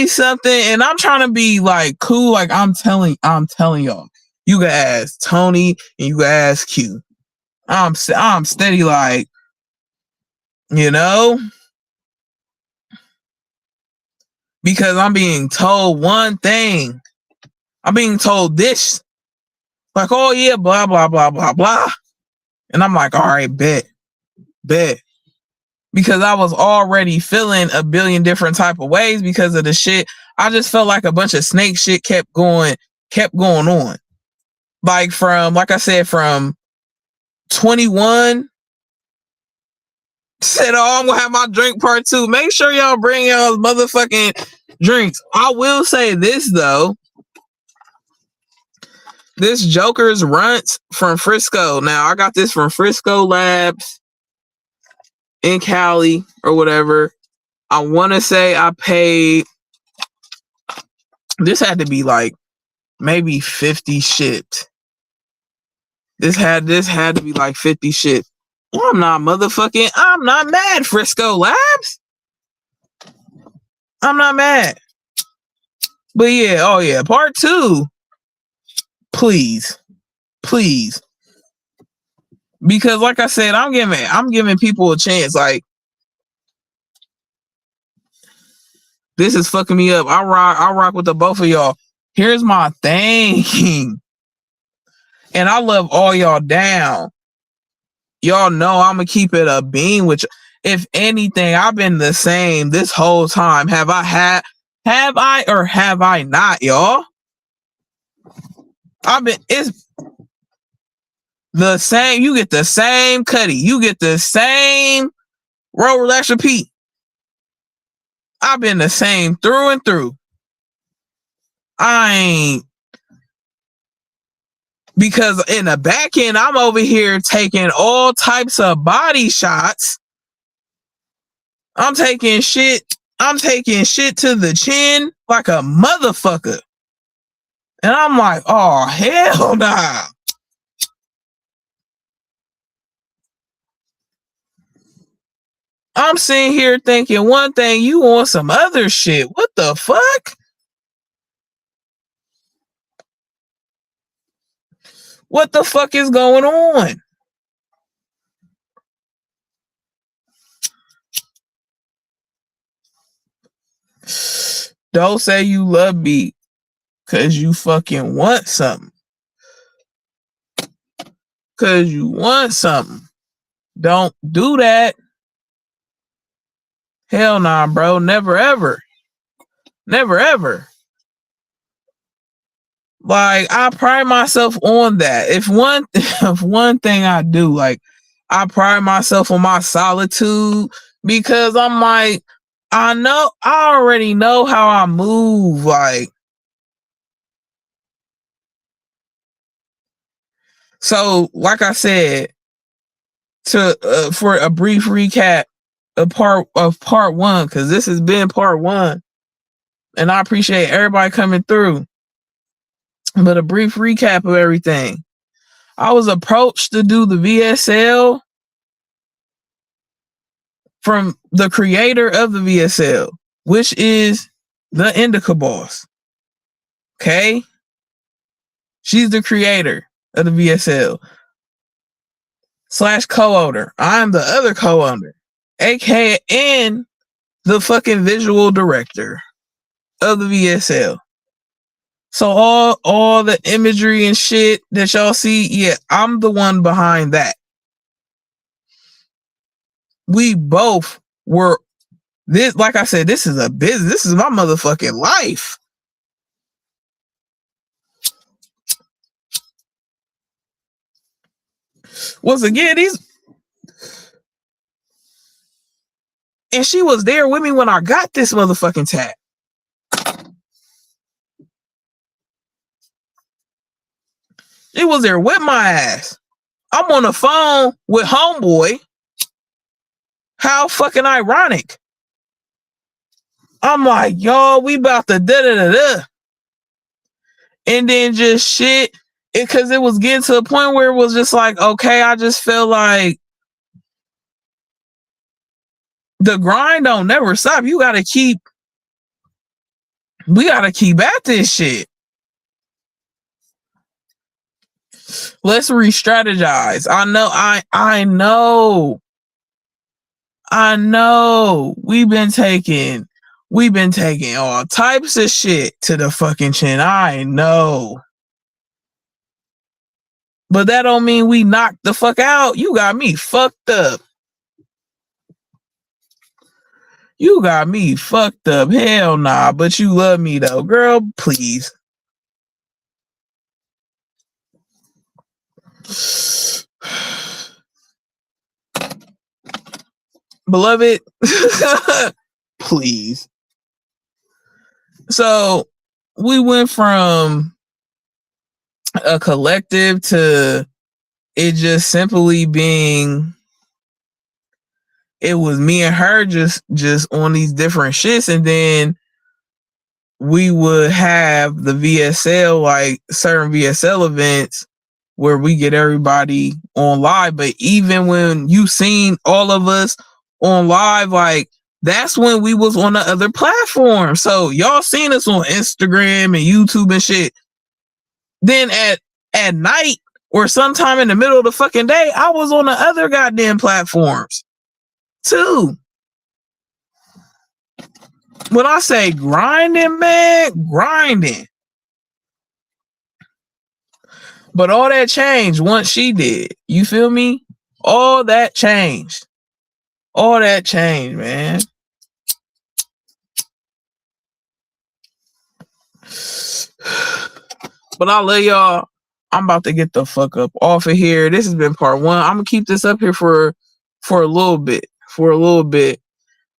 something. And I'm trying to be like cool. Like, I'm telling y'all, you can ask Tony and you can ask Q. I'm steady, like, you know, because I'm being told one thing. I'm being told this, like, oh yeah, blah blah blah blah blah, and I'm like, all right, bet, because I was already feeling a billion different type of ways because of the shit. I just felt like a bunch of snake shit kept going on. Like, from, like I said, from 21. Said, oh, I'm gonna have my drink part 2. Make sure y'all bring y'all motherfucking drinks. I will say this though. This Joker's Runts from Frisco. Now, I got this from Frisco Labs in Cali or whatever. I want to say I paid, this had to be like maybe 50 shipped. This had to be like 50 shipped. I'm not mad, Frisco Labs. I'm not mad. But yeah, oh yeah, part 2. Please. Because like I said, I'm giving people a chance. Like, this is fucking me up. I rock with the both of y'all. Here's my thing. And I love all y'all down. Y'all know I'm gonna keep it a beam with you. If anything, I've been the same this whole time. Have I or have I not, y'all? the same. You get the same Cuddy. You get the same Roll.Relax.Repeat. I've been the same through and through. I ain't, because in the back end, I'm over here taking all types of body shots. I'm taking shit to the chin like a motherfucker. And I'm like, oh, hell nah. I'm sitting here thinking one thing, you on some other shit. What the fuck? What the fuck is going on? Don't say you love me because you fucking want something. Because you want something. Don't do that. Hell nah, bro. Never ever. Never ever. Like, I pride myself on that. If one thing I do, like, I pride myself on my solitude, because I'm like, I already know how I move. Like, so like I said, for a brief recap of part one, because this has been part one, and I appreciate everybody coming through. But a brief recap of everything. I was approached to do the V.S.L from the creator of the V.S.L, which is the Indica Boss. Okay? She's the creator of the V.S.L / co-owner. I'm the other co-owner, aka and the fucking visual director of the V.S.L. So all the imagery and shit that y'all see, yeah, I'm the one behind that. We both were this, like I said, this is a business. This is my motherfucking life. Once again, and she was there with me when I got this motherfucking tat. She was there with my ass. I'm on the phone with homeboy. How fucking ironic. I'm like, y'all, we about to da-da-da-da. And then just shit. Because it was getting to a point where it was just like, okay, I just felt like the grind don't never stop. We gotta keep at this shit. Let's re-strategize. I know. We've been taking all types of shit to the fucking chin. I know. But that don't mean we knocked the fuck out. You got me fucked up. You got me fucked up. Hell nah. But you love me though. Girl, please. Beloved, please. So we went from a collective to it just simply being, it was me and her just on these different shits. And then we would have the V.S.L, like certain V.S.L events where we get everybody on live. But even when you seen all of us on live, like, that's when we was on the other platform. So y'all seen us on Instagram and YouTube and shit. Then at night or sometime in the middle of the fucking day, I was on the other goddamn platforms too. When I say grinding, man, grinding. But all that changed once she did. You feel me? All that changed. All that changed, man. But I love y'all. I'm about to get the fuck up off of here. This has been part one. I'm gonna keep this up here for a little bit,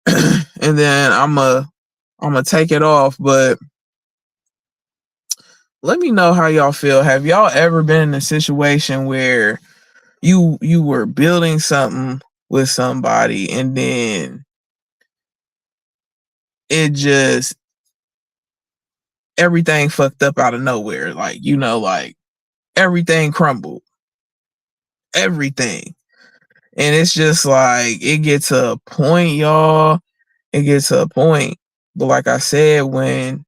and then I'm gonna take it off. But let me know how y'all feel. Have y'all ever been in a situation where you were building something with somebody and then it just everything fucked up out of nowhere? Like, like everything crumbled. Everything. And it's just like it gets to a point, y'all. It gets to a point. But like I said, when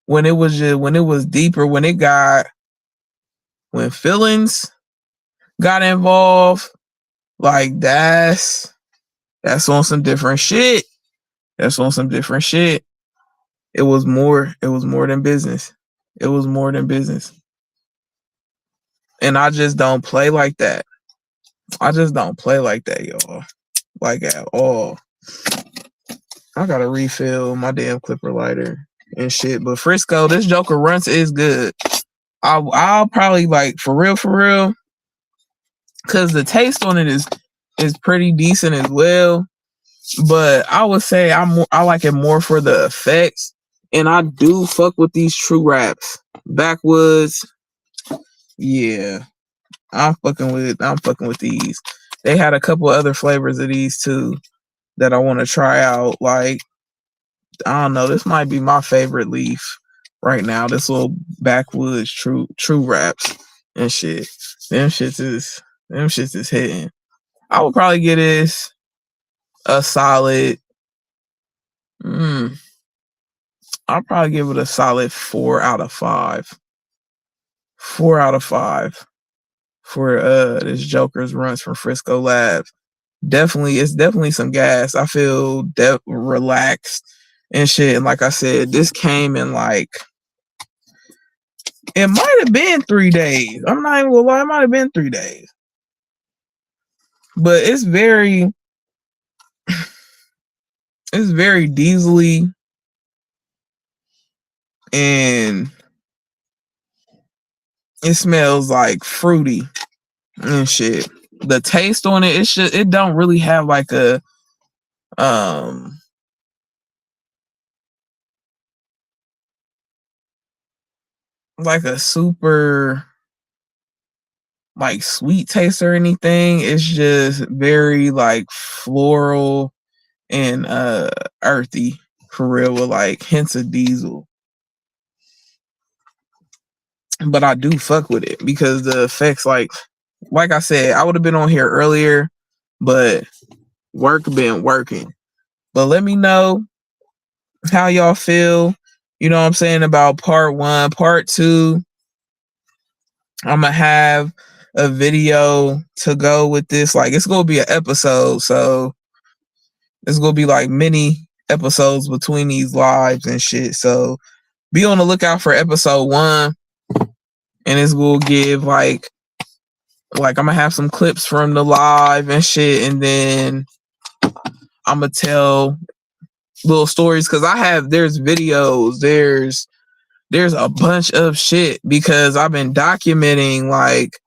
it was deeper, when feelings got involved, like that's on some different shit. That's on some different shit. It was more than business. It was more than business. And I just don't play like that. I just don't play like that, y'all. Like at all. I gotta refill my damn clipper lighter and shit. But Frisco, this Joker Runts is good. I'll probably like for real, because the taste on it is pretty decent as well. But I would say I like it more for the effects, and I do fuck with these true raps. Backwoods, yeah, I'm fucking with these. They had a couple other flavors of these too that I want to try out. Like, I don't know, this might be my favorite leaf right now. This little backwoods true raps and shit. Them shits is hitting. I would probably get this a solid. I'll probably give it a solid 4 out of 5. 4 out of 5 for this Joker's Runs from Frisco Labs. It's definitely some gas. I feel relaxed and shit. And like I said, this came in like, it might have been 3 days. I'm not even gonna lie, it might have been 3 days. But it's very diesely, and it smells like fruity and shit. The taste on it, it don't really have like a like a super like sweet taste or anything. It's just very like floral and earthy for real, with like hints of diesel. But I do fuck with it because the effects, like I said, I would have been on here earlier, but work been working. But let me know how y'all feel, you know what I'm saying, about part 1. Part 2, I'm gonna have a video to go with this. Like, it's gonna be an episode, so it's gonna be like mini episodes between these lives and shit. So be on the lookout for episode 1, and it's gonna give like I'm gonna have some clips from the live and shit, and then I'm gonna tell little stories, because there's videos, there's a bunch of shit, because I've been documenting like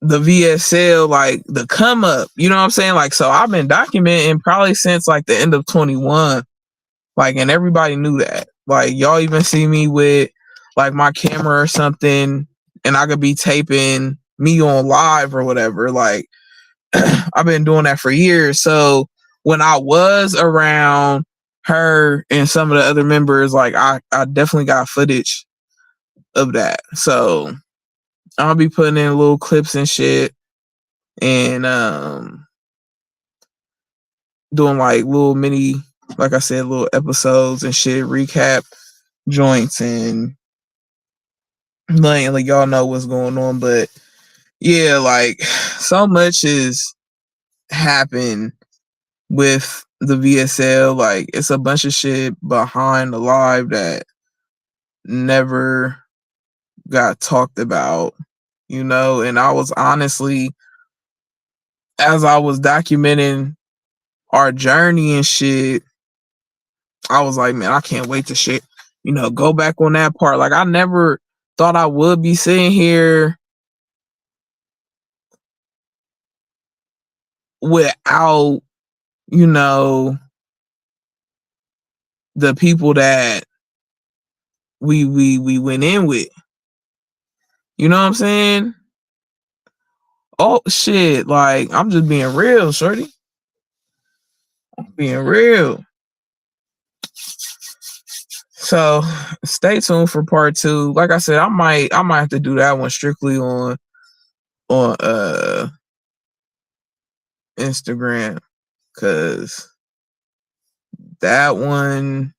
the V.S.L, like the come up, you know what I'm saying? Like, so I've been documenting probably since like the end of 21, like, and everybody knew that. Like, y'all even see me with like my camera or something, and I could be taping me on live or whatever. Like, I've been doing that for years. So when I was around her and some of the other members, like I definitely got footage of that. So I'll be putting in little clips and shit, and doing like little mini, like I said, little episodes and shit, recap joints, and letting like y'all know what's going on. But yeah, like, so much has happened with the V.S.L. Like, it's a bunch of shit behind the live that never got talked about, you know. And I was honestly, as I was documenting our journey and shit, I was like, man, I can't wait to shit, go back on that part. Like, I never thought I would be sitting here without, you know, the people that we went in with. You know what I'm saying? Oh shit, like I'm just being real, shorty. I'm being real. So stay tuned for part 2. Like I said, I might have to do that one strictly on Instagram, cause that one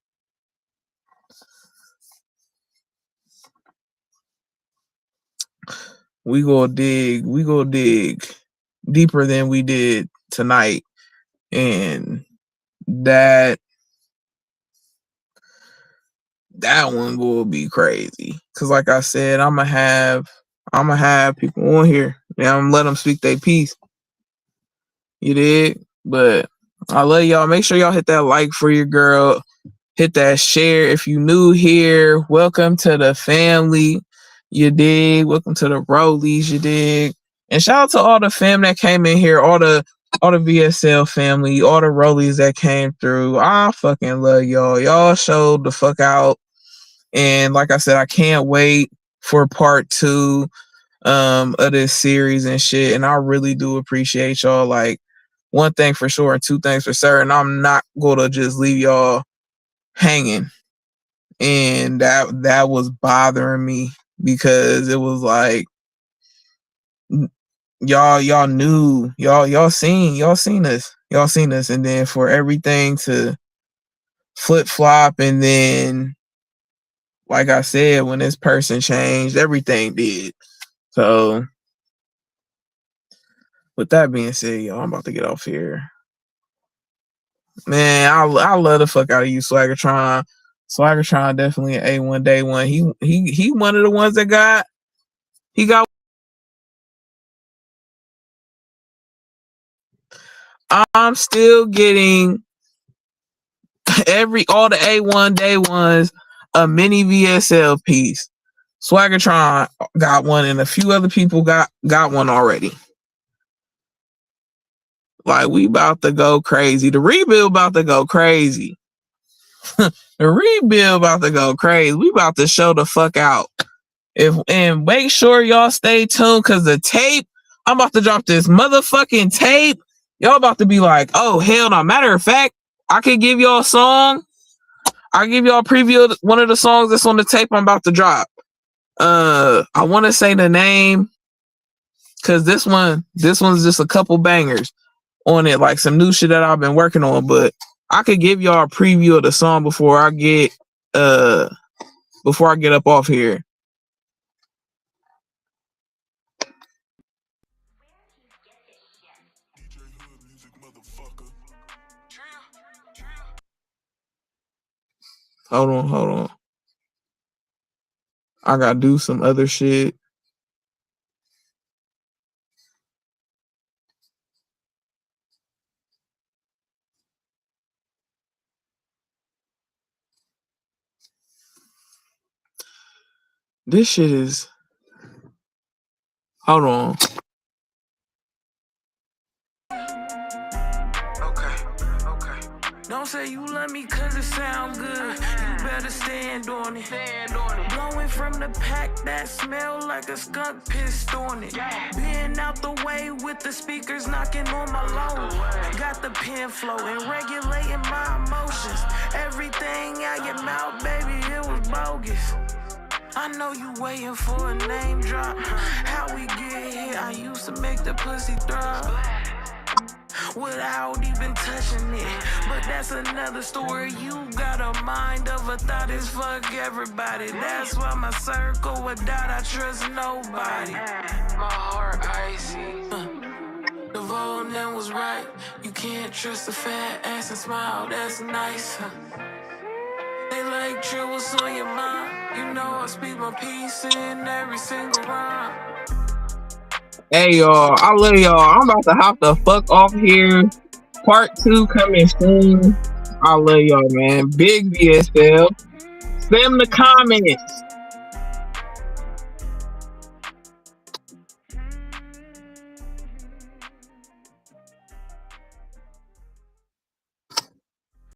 we go dig deeper than we did tonight, and that one will be crazy. Cause like I said, I'm gonna have people on here. Yeah, I'm gonna let them speak their piece. You did, but I love y'all. Make sure y'all hit that like for your girl. Hit that share. If you new here, welcome to the family. You dig? Welcome to the Rollies. You dig? And shout out to all the fam that came in here, all the V.S.L family, all the Rollies that came through. I fucking love y'all. Y'all showed the fuck out. And like I said, I can't wait for part 2 of this series and shit. And I really do appreciate y'all. Like, one thing for sure and two things for certain, I'm not gonna just leave y'all hanging. And that was bothering me, because it was like y'all knew, y'all seen us, and then for everything to flip flop, and then like I said, when this person changed, everything did. So with that being said, y'all, I'm about to get off here. Man, I love the fuck out of you, Swaggertron. Swaggertron definitely an A1 day one. He one of the ones that got I'm still getting all the A1 day ones a mini V.S.L piece. Swaggertron got one, and a few other people got one already. Like, we about to go crazy. The rebuild about to go crazy. The rebuild about to go crazy. We about to show the fuck out. And make sure y'all stay tuned, because the tape, I'm about to drop this motherfucking tape. Y'all about to be like, oh hell no. Matter of fact, I could give y'all a song. I'll give y'all a preview of one of the songs that's on the tape I'm about to drop. I want to say the name, because this one's just a couple bangers on it, like some new shit that I've been working on. But I could give y'all a preview of the song before I get up off here. Hold on. I gotta do some other shit. This shit is. Hold on. Okay. Don't say you love me cause it sound good. You better stand on it. Blowing from the pack that smell like a skunk pissed on it. Being out the way with the speakers knocking on my load. Got the pen flowing, regulating my emotions. Everything out your mouth, baby, it was bogus. I know you waiting for a name drop. How we get here, I used to make the pussy throb without even touching it. But that's another story. You got a mind of a thought, is fuck everybody. That's why my circle without I trust nobody. My heart icy. The voting was right. You can't trust a fat ass and smile, that's nice. They like Trill, what's on your mind? You know I speak my piece in every single rhyme. Hey y'all, I love y'all. I'm about to hop the fuck off here. Part 2 coming soon. I love y'all, man. Big V.S.L. Spam the comments.